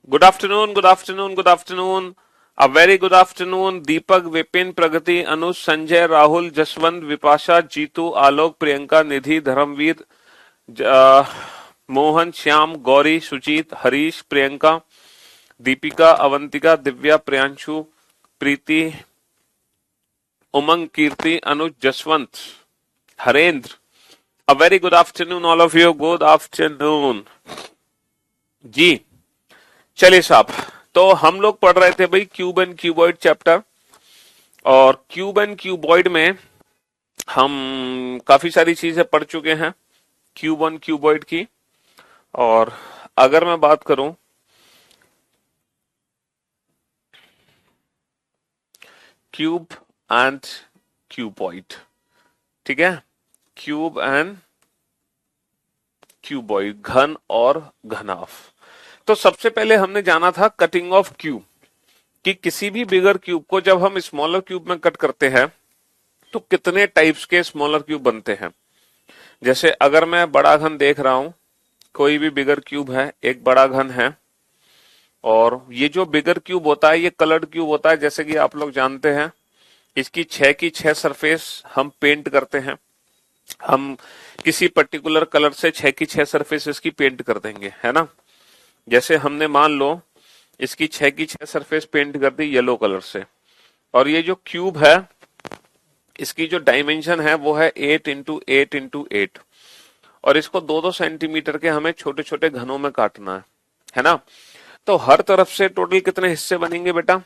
Good afternoon, good afternoon, good afternoon. A very good afternoon. Deepak, Vipin, Pragati, Anuj, Sanjay, Rahul, Jaswant, Vipasha, Jeetu, Alok, Priyanka, Nidhi, Dharamvir, Mohan, Shyam, Gauri, Sujeet, Harish, Priyanka, Deepika, Avantika, Divya, Priyanshu, Preeti, Umang, Kirti, Anuj, Jaswant, Harendra. A very good afternoon all of you, good afternoon ji. चलिए साहब, तो हम लोग पढ़ रहे थे भाई क्यूब एंड क्यूबॉइड चैप्टर। और क्यूब एंड क्यूबॉइड में हम काफी सारी चीजें पढ़ चुके हैं क्यूब एंड क्यूबॉइड की। और अगर मैं बात करूं क्यूब एंड क्यूबॉइड, ठीक है, क्यूब एंड क्यूबॉइड, घन और घनाभ। तो सबसे पहले हमने जाना था कटिंग ऑफ क्यूब, कि किसी भी बिगर क्यूब को जब हम स्मॉलर क्यूब में कट करते हैं तो कितने टाइप्स के स्मॉलर क्यूब बनते हैं। जैसे अगर मैं बड़ा घन देख रहा हूं, कोई भी बिगर क्यूब है, एक बड़ा घन है, और ये जो बिगर क्यूब होता है ये कलर्ड क्यूब होता है। जैसे कि आप लोग जानते हैं, इसकी 6 की 6 सरफेस हम पेंट करते हैं। हम किसी पर्टिकुलर कलर से 6 की 6 सरफेस इसकी पेंट कर देंगे, है ना। जैसे हमने मान लो इसकी 6 की 6 सरफेस पेंट कर दी येलो कलर से, और ये जो क्यूब है इसकी जो डायमेंशन है वो है 8 इंटू 8 इंटू 8, और इसको 2-2 सेंटीमीटर के हमें छोटे छोटे घनों में काटना है ना। तो हर तरफ से टोटल कितने हिस्से बनेंगे बेटा,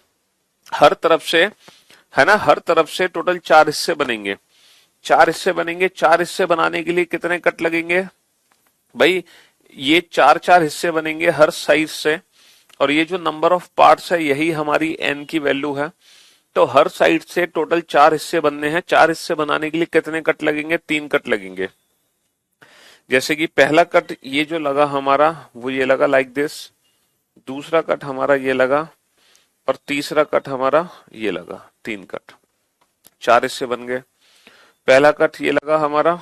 हर तरफ से, है ना, हर तरफ से टोटल 4 हिस्से बनेंगे। 4 हिस्से बनेंगे। 4 हिस्से बनाने के लिए कितने कट लगेंगे भाई, ये 4-4 हिस्से बनेंगे हर साइड से, और ये जो नंबर ऑफ पार्ट्स है यही हमारी एन की वैल्यू है। तो हर साइड से टोटल 4 हिस्से बनने हैं। 4 हिस्से बनाने के लिए कितने कट लगेंगे, 3 कट लगेंगे। जैसे कि पहला कट ये जो लगा हमारा वो ये लगा लाइक दिस, दूसरा कट हमारा ये लगा, और तीसरा कट हमारा ये लगा। 3 कट, 4 हिस्से बन गए। पहला कट ये लगा हमारा,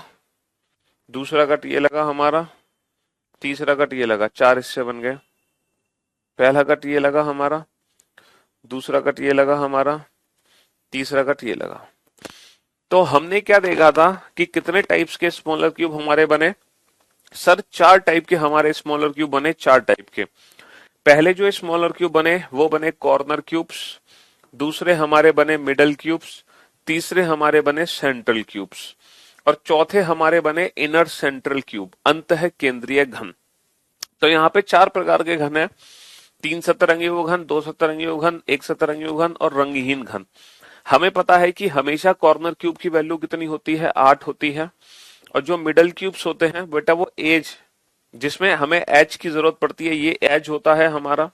दूसरा कट ये लगा हमारा, तीसरा कट ये लगा, 4 हिस्से बन गए। पहला कट ये लगा हमारा, दूसरा कट ये लगा हमारा, तीसरा कट ये लगा। तो हमने क्या देखा था कि कितने टाइप्स के स्मॉलर क्यूब हमारे बने। सर 4 टाइप के हमारे स्मॉलर क्यूब बने, 4 टाइप के। पहले जो स्मॉलर क्यूब बने वो बने कॉर्नर क्यूब्स, दूसरे हमारे बने मिडल क्यूब्स, तीसरे हमारे बने सेंट्रल क्यूब्स, और चौथे हमारे बने इनर सेंट्रल क्यूब, अंतः केंद्रीय घन। तो यहाँ पे 4 प्रकार के घन है, 3 सतरंगी घन, 2 सतरंगी घन, 1 सतरंगी घन और रंगहीन घन। हमें पता है कि हमेशा कॉर्नर क्यूब की वैल्यू कितनी होती है, 8 होती है। और जो मिडल क्यूब्स होते हैं बेटा वो एज, जिसमें हमें एच की जरूरत पड़ती है, ये एज होता है हमारा।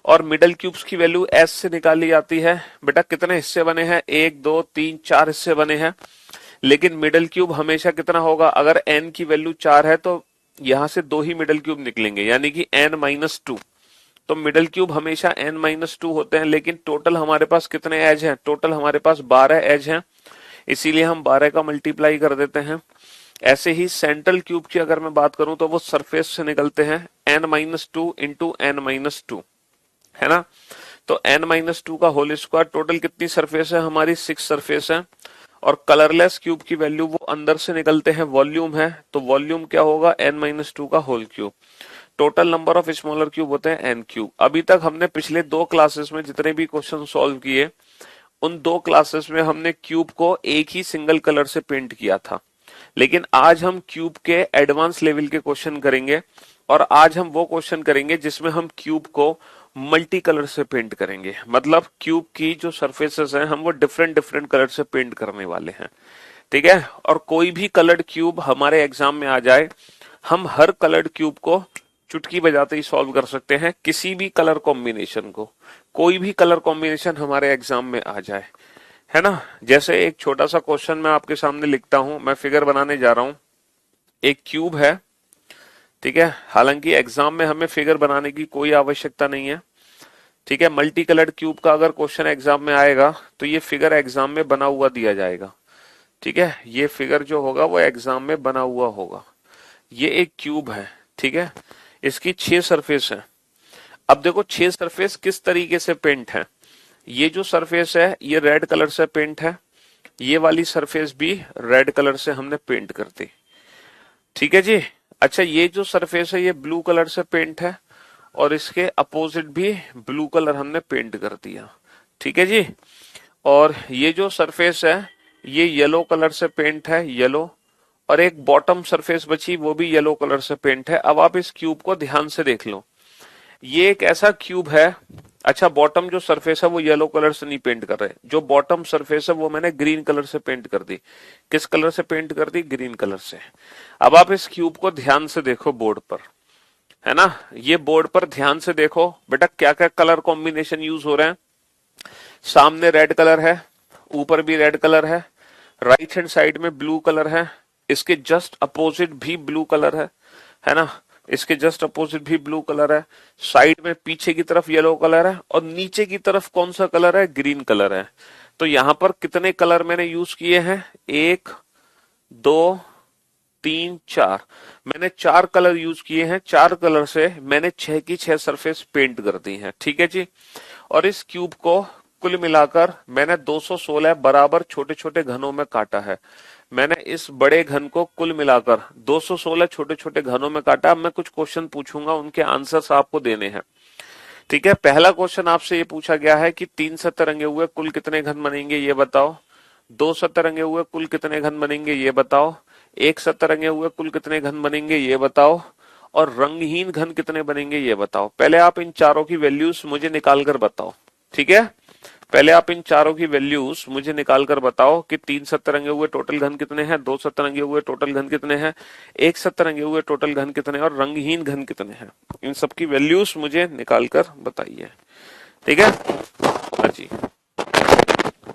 और मिडल क्यूब्स की वैल्यू एस से निकाली जाती है। बेटा कितने हिस्से बने हैं, 1 2 3 4 हिस्से बने हैं। लेकिन मिडल क्यूब हमेशा कितना होगा, अगर एन की वैल्यू 4 है तो यहां से 2 ही मिडल क्यूब निकलेंगे, यानी कि n-2। तो मिडल क्यूब हमेशा n-2 होते हैं। लेकिन टोटल हमारे पास कितने एज हैं, टोटल हमारे पास 12 एज हैं, इसीलिए हम 12 का मल्टीप्लाई कर देते हैं। ऐसे ही सेंट्रल क्यूब की अगर मैं बात करूं तो वो सरफेस से निकलते हैं, n-2 इंटू n-2, है ना। तो n-2 का होल स्क्वायर, टोटल कितनी सरफेस है हमारी, 6 सरफेस है। और कलरलेस क्यूब की वैल्यू वो अंदर से निकलते हैं, वॉल्यूम है, तो वॉल्यूम क्या होगा, n-2 का whole cube. Total number of smaller cube होते हैं n क्यूब। अभी तक हमने पिछले 2 क्लासेस में जितने भी क्वेश्चन सॉल्व किए, उन 2 क्लासेस में हमने क्यूब को एक ही सिंगल कलर से पेंट किया था। लेकिन आज हम क्यूब के एडवांस लेवल के क्वेश्चन करेंगे, और आज हम वो क्वेश्चन करेंगे जिसमें हम क्यूब को मल्टी कलर से पेंट करेंगे। मतलब क्यूब की जो सरफेसेस हैं हम वो डिफरेंट डिफरेंट कलर से पेंट करने वाले हैं, ठीक है। और कोई भी कलर्ड क्यूब हमारे एग्जाम में आ जाए, हम हर कलर्ड क्यूब को चुटकी बजाते ही सॉल्व कर सकते हैं, किसी भी कलर कॉम्बिनेशन को, कोई भी कलर कॉम्बिनेशन हमारे एग्जाम में आ जाए, है ना। जैसे एक छोटा सा क्वेश्चन मैं आपके सामने लिखता हूं, मैं फिगर बनाने जा रहा हूं। एक क्यूब है, ठीक है, हालांकि एग्जाम में हमें फिगर बनाने की कोई आवश्यकता नहीं है, ठीक है। मल्टी कलर्ड क्यूब का अगर क्वेश्चन एग्जाम में आएगा तो ये फिगर एग्जाम में बना हुआ दिया जाएगा, ठीक है। ये फिगर जो होगा वो एग्जाम में बना हुआ होगा। ये एक क्यूब है, ठीक है, इसकी 6 सरफेस है। अब देखो 6 सरफेस किस तरीके से पेंट है। ये जो सरफेस है ये रेड कलर से पेंट है, ये वाली सरफेस भी रेड कलर से हमने पेंट कर दी। ठीक है जी। अच्छा, ये जो सरफेस है ये ब्लू कलर से पेंट है और इसके अपोजिट भी ब्लू कलर हमने पेंट कर दिया। ठीक है जी। और ये जो सरफेस है ये येलो कलर से पेंट है, येलो, और एक बॉटम सरफेस बची वो भी येलो कलर से पेंट है। अब आप इस क्यूब को ध्यान से देख लो, ये एक ऐसा क्यूब है। अच्छा, बॉटम जो सरफेस है वो येलो कलर से नहीं पेंट कर रहे, जो बॉटम सरफेस है वो मैंने ग्रीन कलर से पेंट कर दी। किस कलर से पेंट कर दी? ग्रीन कलर से। अब आप इस क्यूब को ध्यान से देखो बोर्ड पर, है ना, ये बोर्ड पर ध्यान से देखो बेटा क्या क्या कलर कॉम्बिनेशन यूज हो रहे हैं। सामने रेड कलर है, ऊपर भी रेड कलर है, राइट हैंड साइड में ब्लू कलर है, इसके जस्ट अपोजिट भी ब्लू कलर है ना, इसके जस्ट अपोजिट भी ब्लू कलर है, साइड में पीछे की तरफ येलो कलर है और नीचे की तरफ कौन सा कलर है? ग्रीन कलर है। तो यहां पर कितने कलर मैंने यूज किए हैं? 1 2 3 4, मैंने 4 कलर यूज किए हैं। 4 कलर से मैंने 6 की 6 सरफेस पेंट कर दी है। ठीक है जी। और इस क्यूब को कुल मिलाकर मैंने 216 बराबर छोटे छोटे घनों में काटा है। मैंने इस बड़े घन को कुल मिलाकर 216 छोटे छोटे घनों में काटा। अब मैं कुछ क्वेश्चन पूछूंगा, उनके आंसर्स आपको देने हैं। ठीक है। पहला क्वेश्चन आपसे ये पूछा गया है कि 3 सतरंगे हुए कुल कितने घन बनेंगे ये बताओ। 2 सतरंगे हुए कुल कितने घन बनेंगे ये बताओ। 1 सतरंगे हुए कुल कितने घन बनेंगे ये बताओ। और रंगहीन घन कितने बनेंगे ये बताओ। पहले आप इन चारों की वैल्यूज मुझे निकाल कर बताओ। ठीक है, पहले आप इन चारों की वैल्यूज मुझे निकाल कर बताओ कि 3 सतरंगे हुए टोटल घन कितने हैं, 2 सतरंगे हुए टोटल घन कितने हैं, 1 सतरंगे हुए टोटल घन कितने हैं और रंगहीन घन कितने हैं। इन सब की वैल्यूज मुझे निकाल कर बताइए। ठीक है, हाँ जी,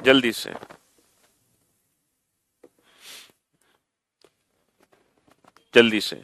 जल्दी से। जल्दी से।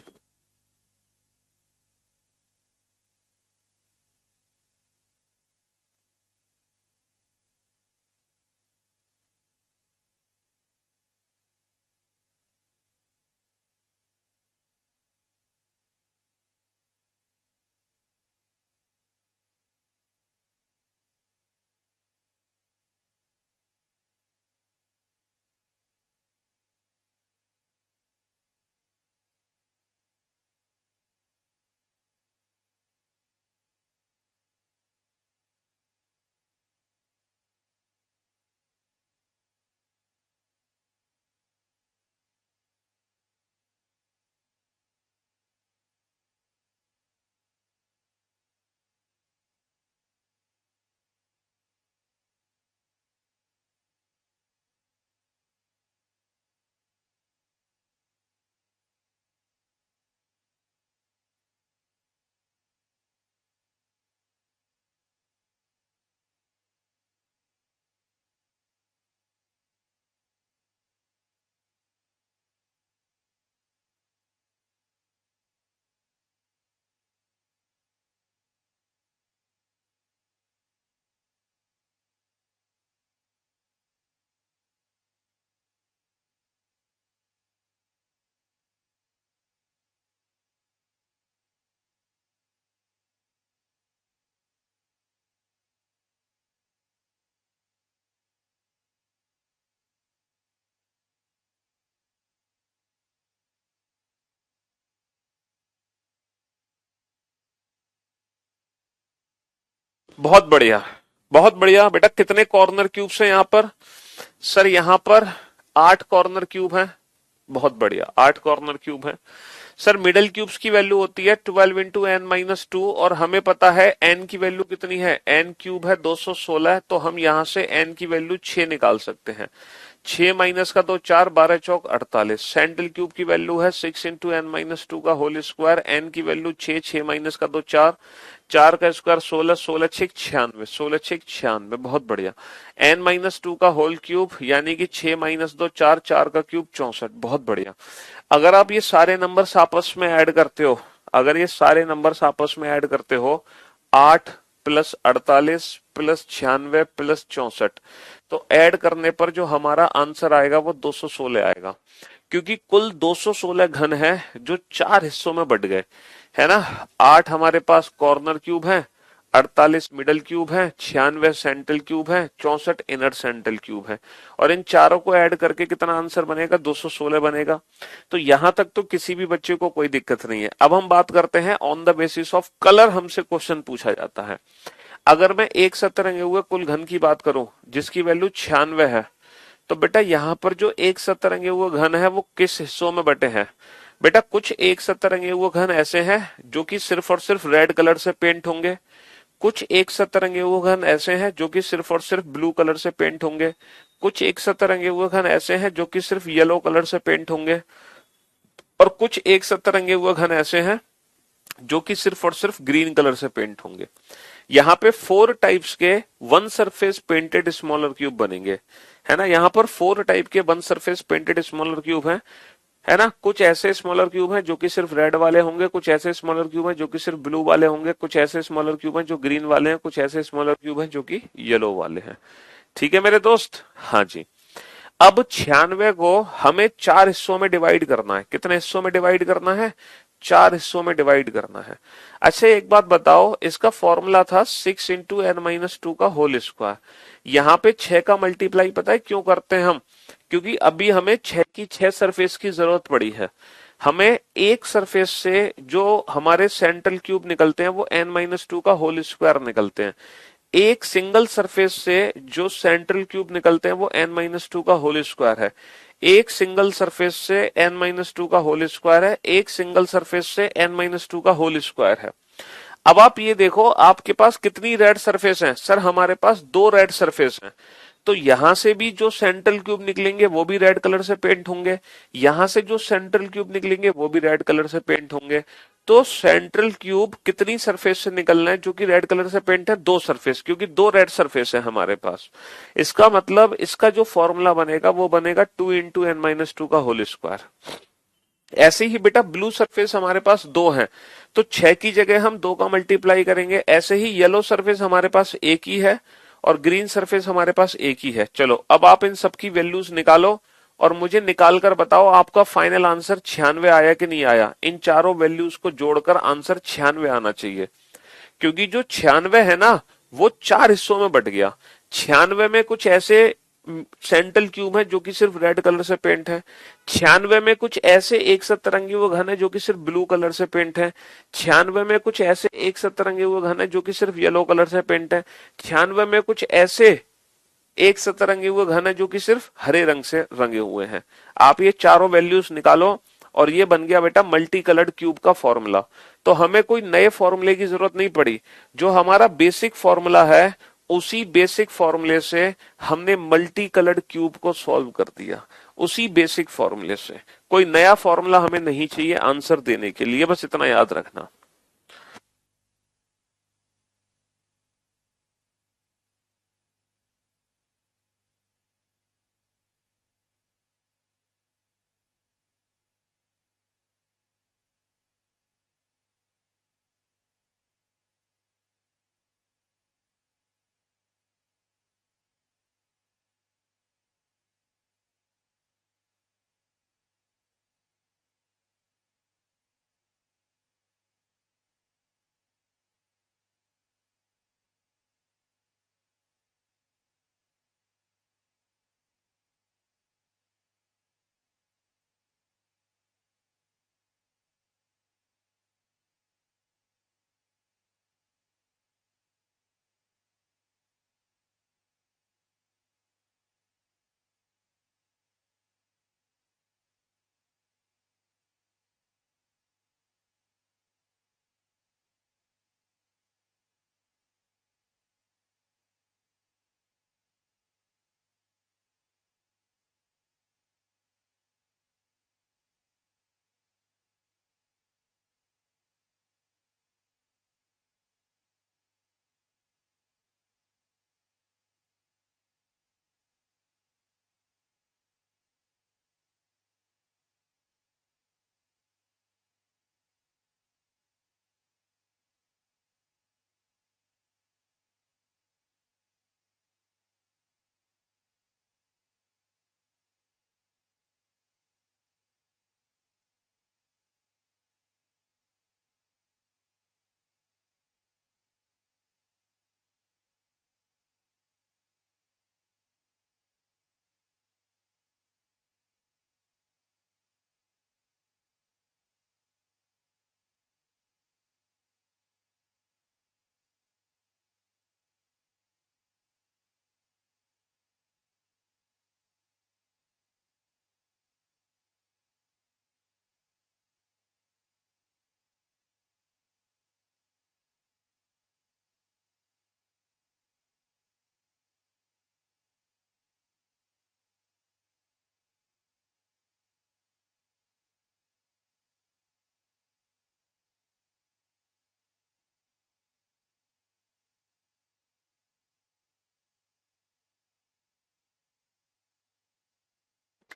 बहुत बढ़िया, बहुत बढ़िया बेटा। कितने कॉर्नर क्यूब्स हैं यहाँ पर? सर यहाँ पर 8 कॉर्नर क्यूब हैं। बहुत बढ़िया, 8 कॉर्नर क्यूब हैं। सर मिडल क्यूब्स की वैल्यू होती है 12 इंटू एन माइनस 2 और हमें पता है एन की वैल्यू कितनी है? एन क्यूब है 216, तो हम यहां से एन की वैल्यू 6 निकाल सकते हैं। 6 माइनस का 2 4, 12 चौक 48। सेंट्रल क्यूब की वैल्यू है 6 इंटू एन माइनस 2 का होल स्क्वायर। एन की वैल्यू 6, 6 माइनस का 2 4, 4 का स्क्वायर 16, 16 6 96, 16 6 96। बहुत बढ़िया। एन माइनस 2 का होल क्यूब यानी कि 6 माइनस 2 4, 4 का क्यूब 64। बहुत बढ़िया। अगर आप ये सारे नंबर्स आपस में ऐड करते हो, अगर ये सारे नंबर्स आपस में ऐड करते हो, 8 प्लस 48 प्लस 96 प्लस 64, तो ऐड करने पर जो हमारा आंसर आएगा वो 216 आएगा। क्योंकि कुल 216 घन है जो 4 हिस्सों में बट गए, है ना। 8 हमारे पास कॉर्नर क्यूब है, 48 मिडल क्यूब है, 96 सेंट्रल क्यूब है, 64 इनर सेंट्रल क्यूब है, और इन चारों को ऐड करके कितना आंसर बनेगा? 216 बनेगा। तो यहां तक तो किसी भी बच्चे को कोई दिक्कत नहीं है। अब हम बात करते हैं on the basis of colour, हमसे क्वेश्चन पूछा जाता है। अगर मैं एक सतरंगे हुए कुल घन की बात करूं जिसकी वैल्यू 96 है, तो बेटा यहां पर जो एक सतरंगे हुए घन है वो किस हिस्सों में बटे हैं? बेटा कुछ एक सतरंगे हुए घन ऐसे हैं जो कि सिर्फ और सिर्फ रेड कलर से पेंट होंगे, कुछ एक सतरंगे हुए घन ऐसे हैं जो कि सिर्फ और सिर्फ ब्लू कलर से पेंट होंगे, कुछ एक सतरंगे हुए घन ऐसे हैं जो कि सिर्फ येलो कलर से पेंट होंगे, और कुछ एक सतरंगे हुए घन ऐसे हैं जो कि सिर्फ और सिर्फ ग्रीन कलर से पेंट होंगे। यहाँ पे 4 टाइप्स के one surface painted smaller cube बनेंगे, है ना। यहाँ पर 4 टाइप के one surface painted smaller cube हैं, है ना। कुछ ऐसे स्मॉलर क्यूब हैं जो कि सिर्फ रेड वाले होंगे, कुछ ऐसे स्मॉलर क्यूब हैं जो कि सिर्फ ब्लू वाले होंगे, कुछ ऐसे स्मॉलर क्यूब हैं जो ग्रीन वाले हैं, कुछ ऐसे स्मॉलर क्यूब हैं जो कि येलो वाले हैं। ठीक है मेरे दोस्त, हाँ जी। अब 96 को हमें 4 हिस्सों में डिवाइड करना है। कितने हिस्सों में डिवाइड करना है? 4 हिस्सों में डिवाइड करना है। अच्छा एक बात बताओ, इसका फॉर्मूला था 6 इंटू एन माइनस टू का होल स्क्वायर। यहाँ पे 6 का मल्टीप्लाई पता है क्यों करते हैं हम? क्योंकि अभी हमें 6 की 6 सरफेस की जरूरत पड़ी है। हमें एक सरफेस से जो हमारे सेंट्रल क्यूब निकलते हैं वो एन माइनस टू का होल स्क्वायर निकलते हैं। एक सिंगल सरफेस से जो सेंट्रल क्यूब निकलते हैं वो n माइनस टू का होल स्क्वायर है। एक सिंगल सरफेस से n माइनस टू का होल स्क्वायर है, एक सिंगल सरफेस से n माइनस टू का होल स्क्वायर है। अब आप ये देखो आपके पास कितनी रेड सरफेस है? सर हमारे पास 2 रेड सरफेस हैं। तो यहां से भी जो सेंट्रल क्यूब निकलेंगे वो भी रेड कलर से पेंट होंगे, यहां से जो सेंट्रल क्यूब निकलेंगे वो भी रेड कलर से पेंट होंगे। तो सेंट्रल क्यूब कितनी सरफेस से निकलना है जो कि रेड कलर से पेंट है? 2 सरफेस, क्योंकि 2 रेड सरफेस है हमारे पास। इसका मतलब इसका जो फॉर्मूला बनेगा वो बनेगा 2 इंटू एन माइनस टू का होल स्क्वायर। ऐसे ही बेटा ब्लू सरफेस हमारे पास 2 है, तो 6 की जगह हम 2 का मल्टीप्लाई करेंगे। ऐसे ही येलो सरफेस हमारे पास एक ही है और ग्रीन सरफेस हमारे पास एक ही है। चलो अब आप इन सब की वैल्यूज निकालो और मुझे निकाल कर बताओ आपका फाइनल आंसर 96 आया कि नहीं आया। इन चारों वैल्यूज को जोड़कर आंसर 96 आना चाहिए, क्योंकि जो 96 है ना वो 4 हिस्सों में बट गया। 96 में कुछ ऐसे सेंट्रल क्यूब है जो कि सिर्फ रेड कलर से पेंट है, 96 में कुछ ऐसे एक सतरंगी वो घन है जो कि सिर्फ ब्लू कलर से पेंट है, 96 में कुछ ऐसे एक सतरंगी वो घन है जो कि सिर्फ येलो कलर से पेंट है, 96 में कुछ ऐसे एक सतरंगी हुए घन है जो कि सिर्फ हरे रंग से रंगे हुए हैं। आप ये चारों वैल्यूज निकालो और ये बन गया बेटा मल्टी कलर्ड क्यूब का फॉर्मूला। तो हमें कोई नए फॉर्मूले की जरूरत नहीं पड़ी, जो हमारा बेसिक फॉर्मूला है उसी बेसिक फॉर्मूले से हमने मल्टी कलर्ड क्यूब को सॉल्व कर दिया। उसी बेसिक फॉर्मूले से कोई नया फॉर्मूला हमें नहीं चाहिए आंसर देने के लिए, बस इतना याद रखना।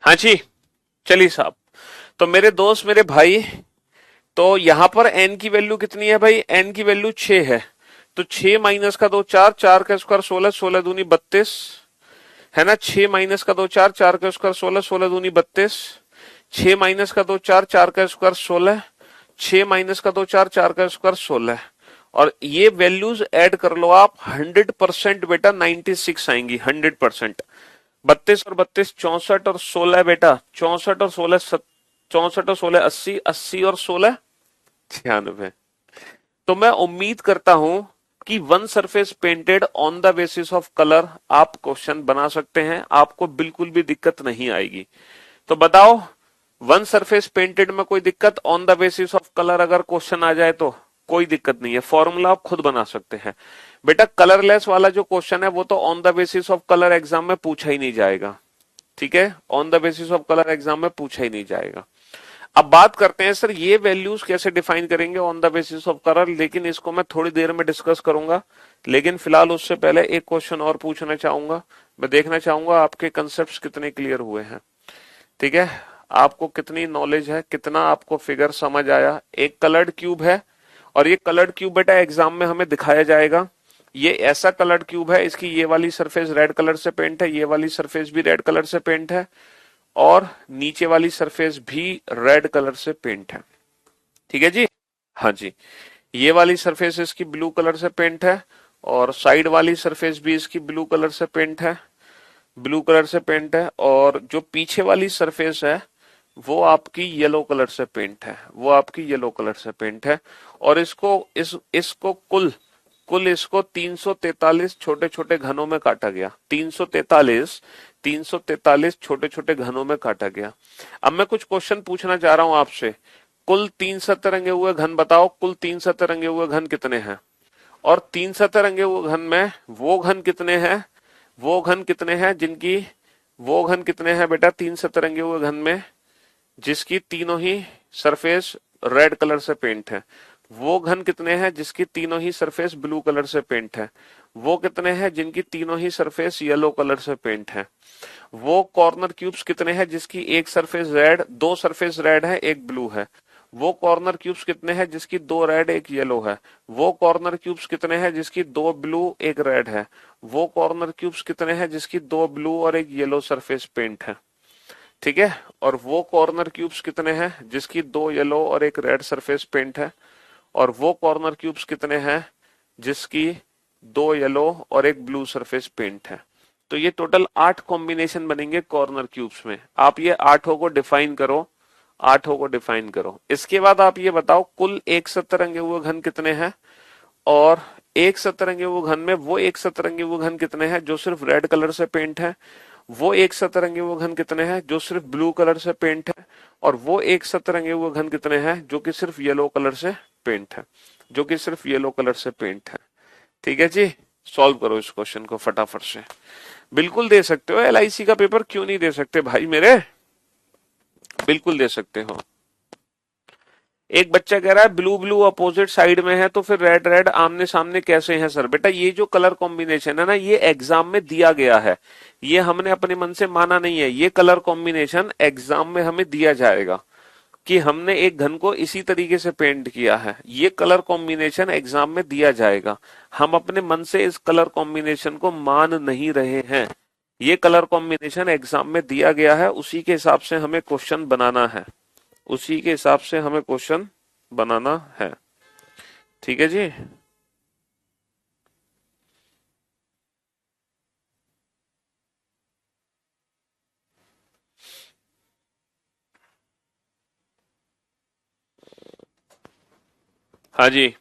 हाँ जी, चलिए साहब। तो मेरे दोस्त, मेरे भाई, तो यहां पर n की वैल्यू कितनी है भाई? n की वैल्यू 6 है। तो 6 माइनस का 2 4, 4 का स्क्वायर 16, 16 दूनी 32, है ना। 6 माइनस का 2 4, 4 का स्क्वायर 16, 16 दूनी 32। 6 माइनस का 2 4, 4 का स्क्वायर 16। 6 माइनस का 2 4, 4 का स्क्वायर 16। और ये वैल्यूज ऐड कर लो आप, 100% बेटा 96 आएंगी, 100%। 32 और 32 64, और 16 बेटा 64 और 16 64 और 16 80, 80 और 16 96। तो मैं उम्मीद करता हूं कि one surface painted on the basis of colour आप क्वेश्चन बना सकते हैं, आपको बिल्कुल भी दिक्कत नहीं आएगी। तो बताओ, वन सरफेस पेंटेड में कोई दिक्कत? On the basis of colour अगर क्वेश्चन आ जाए तो कोई दिक्कत नहीं है, फॉर्मूला आप खुद बना सकते हैं। बेटा कलरलेस वाला जो क्वेश्चन है वो तो on the basis of colour exam में पूछा ही नहीं जाएगा, ठीक है। On the basis of colour exam में पूछा ही नहीं जाएगा। अब बात करते हैं सर ये वैल्यूज कैसे डिफाइन करेंगे on the basis of colour, लेकिन इसको मैं थोड़ी देर में डिस्कस करूंगा। लेकिन फिलहाल उससे पहले एक क्वेश्चन और पूछना चाहूंगा। मैं देखना चाहूंगा आपके कंसेप्ट कितने क्लियर हुए हैं, ठीक है। आपको कितनी नॉलेज है, कितना आपको फिगर समझ आया। एक कलर्ड क्यूब है, और ये कलर्ड क्यूब बेटा एग्जाम में हमें दिखाया जाएगा। ये ऐसा कलर्ड क्यूब है, इसकी ये वाली सरफेस रेड कलर से पेंट है, ये वाली सरफेस भी रेड कलर से पेंट है, और नीचे वाली सरफेस भी रेड कलर से पेंट है, ठीक है जी। हाँ जी, ये वाली सरफेस इसकी ब्लू कलर से पेंट है, और साइड वाली सरफेस भी इसकी ब्लू कलर से पेंट है, ब्लू कलर से पेंट है, और जो पीछे वाली सरफेस है वो आपकी येलो कलर से पेंट है, वो आपकी येलो कलर से पेंट है। और इसको कुल कुल इसको 343 छोटे छोटे घनों में काटा गया, 343 छोटे छोटे घनों में काटा गया। अब मैं कुछ क्वेश्चन पूछना चाह रहा हूं आपसे। कुल 3 सतरंगे हुए घन बताओ, कुल 3 सतरंगे हुए घन कितने हैं? और 3 सतरंगे हुए घन में वो घन कितने हैं, वो घन कितने हैं जिनकी, वो घन कितने हैं बेटा 3 सतरंगे हुए घन में जिसकी तीनों ही सरफेस रेड कलर से पेंट है? वो घन कितने हैं जिसकी तीनों ही सरफेस ब्लू कलर से पेंट है? वो कितने हैं जिनकी तीनों ही सरफेस येलो कलर से पेंट है? वो कॉर्नर क्यूब्स कितने हैं जिसकी एक सरफेस रेड, दो सरफेस रेड है एक ब्लू है? वो कॉर्नर क्यूब्स कितने हैं जिसकी दो रेड एक येलो है? वो कॉर्नर क्यूब्स कितने हैं जिसकी दो ब्लू एक रेड है? वो कॉर्नर क्यूब्स कितने हैं जिसकी दो ब्लू और एक येलो सरफेस पेंट है, ठीक है। और वो कॉर्नर क्यूब्स कितने हैं जिसकी दो येलो और एक रेड सरफेस पेंट है? और वो कॉर्नर क्यूब्स कितने हैं जिसकी दो येलो और एक ब्लू सरफेस पेंट है? तो ये टोटल 8 कॉम्बिनेशन बनेंगे कॉर्नर क्यूब्स में। आप ये आठों को डिफाइन करो, आठों को डिफाइन करो। इसके बाद आप ये बताओ कुल एक सतरंगे हुए घन कितने हैं, और एक सतरंगे वो घन में वो एक सतरंगे वो घन कितने हैं जो सिर्फ रेड कलर से पेंट है? वो एक सतरंगी वो घन कितने हैं जो सिर्फ ब्लू कलर से पेंट है? और वो एक सतरंगी वो घन कितने हैं जो कि सिर्फ येलो कलर से पेंट है, जो कि सिर्फ येलो कलर से पेंट है, ठीक है जी। सॉल्व करो इस क्वेश्चन को फटाफट से। बिल्कुल दे सकते हो, एलआईसी का पेपर क्यों नहीं दे सकते भाई मेरे, बिल्कुल दे सकते हो। एक बच्चा कह रहा है ब्लू ब्लू अपोजिट साइड में है तो फिर रेड रेड आमने सामने कैसे हैं सर? बेटा ये जो कलर कॉम्बिनेशन है ना, ये एग्जाम में दिया गया है, ये हमने अपने मन से माना नहीं है। ये कलर कॉम्बिनेशन एग्जाम में हमें दिया जाएगा कि हमने एक घन को इसी तरीके से पेंट किया है। ये कलर कॉम्बिनेशन एग्जाम में दिया जाएगा, हम अपने मन से इस कलर कॉम्बिनेशन को मान नहीं रहे हैं। ये कलर कॉम्बिनेशन एग्जाम में दिया गया है, उसी के हिसाब से हमें क्वेश्चन बनाना है, उसी के हिसाब से हमें क्वेश्चन बनाना है, ठीक है जी। हाँ जी,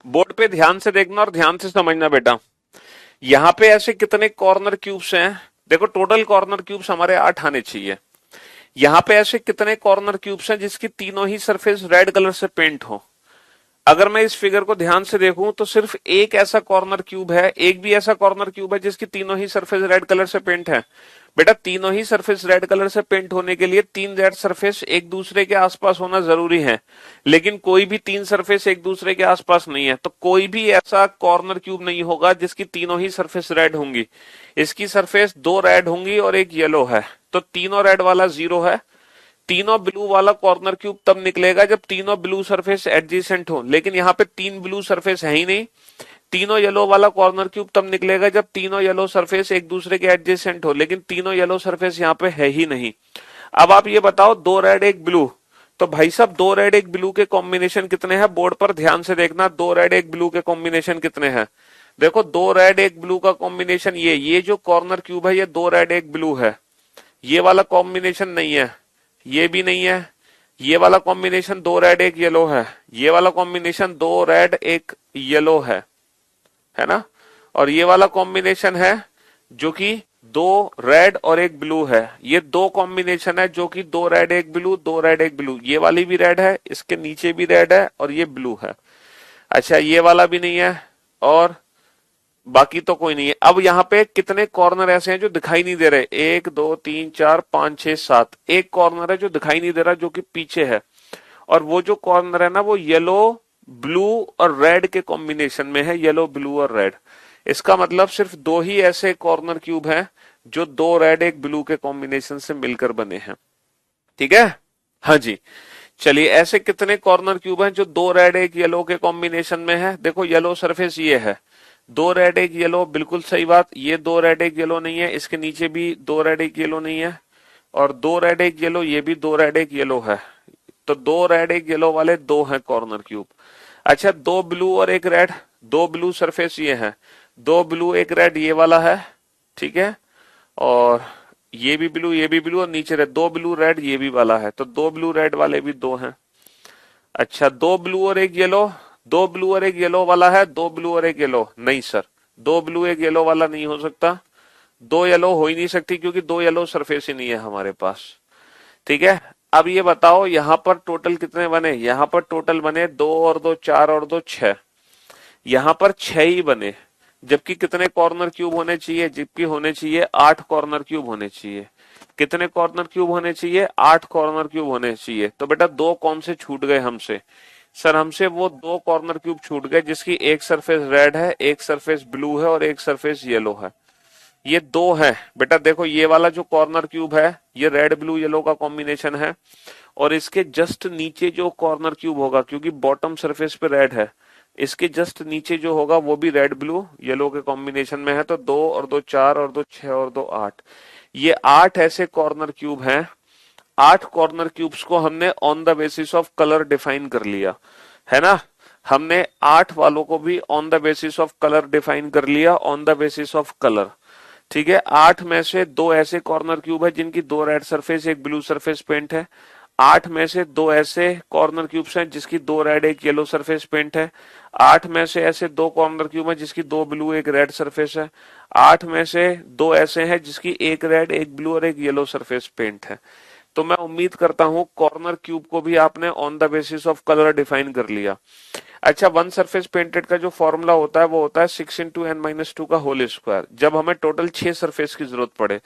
बोर्ड पे ध्यान से देखना और ध्यान से समझना बेटा। यहाँ पे ऐसे कितने कॉर्नर क्यूब्स हैं? देखो टोटल कॉर्नर क्यूब्स हमारे 8 आने चाहिए। यहाँ पे ऐसे कितने कॉर्नर क्यूब्स हैं जिसकी तीनों ही सरफेस रेड कलर से पेंट हो? अगर मैं इस फिगर को ध्यान से देखूं तो सिर्फ एक ऐसा कॉर्नर क्यूब है, एक भी ऐसा कॉर्नर क्यूब है जिसकी तीनों ही सरफेस रेड कलर से पेंट है। बेटा तीनों ही सरफेस रेड कलर से पेंट होने के लिए तीन रेड सरफेस एक दूसरे के आसपास होना जरूरी है, लेकिन कोई भी तीन सरफेस एक दूसरे के आसपास नहीं है, तो कोई भी ऐसा कॉर्नर क्यूब नहीं होगा जिसकी तीनों ही सरफेस रेड होंगी। इसकी सरफेस दो रेड होंगी और एक येलो है, तो तीनों रेड वाला 0 है। तीनों ब्लू वाला कॉर्नर क्यूब तब निकलेगा जब तीनों ब्लू सरफेस एडजेसेंट हो, लेकिन यहाँ पे तीन ब्लू सरफेस है ही नहीं। तीनों येलो वाला कॉर्नर क्यूब तब निकलेगा जब तीनों येलो सरफेस एक दूसरे के एडजेसेंट हो, लेकिन तीनों येलो सरफेस यहाँ पे है ही नहीं। अब आप ये बताओ, दो रेड एक ब्लू, तो भाई साहब दो रेड एक ब्लू के कॉम्बिनेशन कितने हैं? बोर्ड पर ध्यान से देखना, दो रेड एक ब्लू के कॉम्बिनेशन कितने हैं? देखो दो रेड एक ब्लू का कॉम्बिनेशन ये जो कॉर्नर क्यूब है ये दो रेड एक ब्लू है। ये वाला कॉम्बिनेशन नहीं है, ये भी नहीं है। ये वाला कॉम्बिनेशन दो रेड एक येलो है, ये वाला कॉम्बिनेशन दो रेड एक येलो है ना? और ये वाला कॉम्बिनेशन है जो कि दो रेड और एक ब्लू है। ये दो कॉम्बिनेशन है जो कि दो रेड एक ब्लू, दो रेड एक ब्लू। ये वाली भी रेड है, इसके नीचे भी रेड है और ये ब्लू है। अच्छा ये वाला भी नहीं है और बाकी तो कोई नहीं है। अब यहाँ पे कितने कॉर्नर ऐसे हैं जो दिखाई नहीं दे रहे? 1 2 3 4 5 6 7। एक कॉर्नर है जो दिखाई नहीं दे रहा, जो कि पीछे है, और वो जो कॉर्नर है ना वो येलो ब्लू और रेड के कॉम्बिनेशन में है, येलो ब्लू और रेड। इसका मतलब सिर्फ दो ही ऐसे कॉर्नर क्यूब हैं जो दो रेड एक ब्लू के कॉम्बिनेशन से मिलकर बने हैं। ठीक है? हाँ जी। चलिए ऐसे कितने कॉर्नर क्यूब हैं जो दो रेड एक येलो के कॉम्बिनेशन में है? देखो येलो सरफेस ये है, दो रेड एक येलो, बिल्कुल सही बात। ये दो रेड एक येलो नहीं है, इसके नीचे भी दो रेड एक येलो नहीं है, और दो रेड एक येलो, ये भी दो रेड एक येलो है। तो दो रेड एक येलो वाले दो हैं कॉर्नर क्यूब। अच्छा दो ब्लू और एक रेड, दो ब्लू सरफेस ये है, दो ब्लू एक रेड ये वाला है, ठीक है, और ये भी ब्लू ये भी ब्लू और नीचे रेड, दो ब्लू रेड ये भी वाला है, तो दो ब्लू रेड वाले भी दो हैं। अच्छा दो ब्लू और एक येलो, दो ब्लू और एक येलो वाला है, दो ब्लू और एक येलो नहीं सर, दो ब्लू एक येलो वाला नहीं हो सकता, दो येलो हो ही नहीं सकती क्योंकि दो येलो सरफेस ही नहीं है हमारे पास। ठीक है? अब ये बताओ यहाँ पर टोटल कितने बने? यहाँ पर टोटल बने दो और दो चार और दो छह, यहाँ पर छह ही बने, जबकि कितने कॉर्नर क्यूब होने चाहिए? जबकि होने चाहिए 8 कॉर्नर क्यूब होने चाहिए। कितने कॉर्नर क्यूब होने चाहिए? 8 कॉर्नर क्यूब होने चाहिए। तो बेटा दो कौन से छूट गए हमसे? सर हमसे वो दो कॉर्नर क्यूब छूट गए जिसकी एक सरफेस रेड है, एक सरफेस ब्लू है और एक सरफेस येलो है। ये दो है बेटा। देखो ये वाला जो कॉर्नर क्यूब है ये रेड ब्लू येलो का कॉम्बिनेशन है, और इसके जस्ट नीचे जो कॉर्नर क्यूब होगा, क्योंकि बॉटम सरफेस पे रेड है, इसके जस्ट नीचे जो होगा वो भी रेड ब्लू येलो के कॉम्बिनेशन में है। तो दो और दो चार और दो छह और दो आठ, ये 8 ऐसे कॉर्नर क्यूब हैं। 8 कॉर्नर क्यूब्स को हमने on the basis of colour define कर लिया है ना? हमने 8 वालों को भी on the basis of colour define कर लिया, on the basis of colour. ठीक है? 8 में से दो ऐसे कॉर्नर क्यूब है जिनकी दो रेड सरफेस एक ब्लू सरफेस पेंट है। 8 में से दो ऐसे कॉर्नर क्यूब्स हैं जिसकी दो रेड एक येलो सरफेस पेंट है। 8 में से ऐसे दो कॉर्नर क्यूब है जिसकी दो ब्लू एक रेड सरफेस है। 8 में से दो ऐसे हैं जिसकी एक रेड एक ब्लू और एक येलो सरफेस पेंट है। तो मैं उम्मीद करता हूं कॉर्नर क्यूब को भी आपने on the basis of colour define कर लिया। अच्छा वन सरफेस पेंटेड का जो फॉर्मूला होता है वो होता है 6 इंटू एन माइनस टू का होल स्क्वायर, जब हमें टोटल 6 सरफेस की जरूरत पड़े,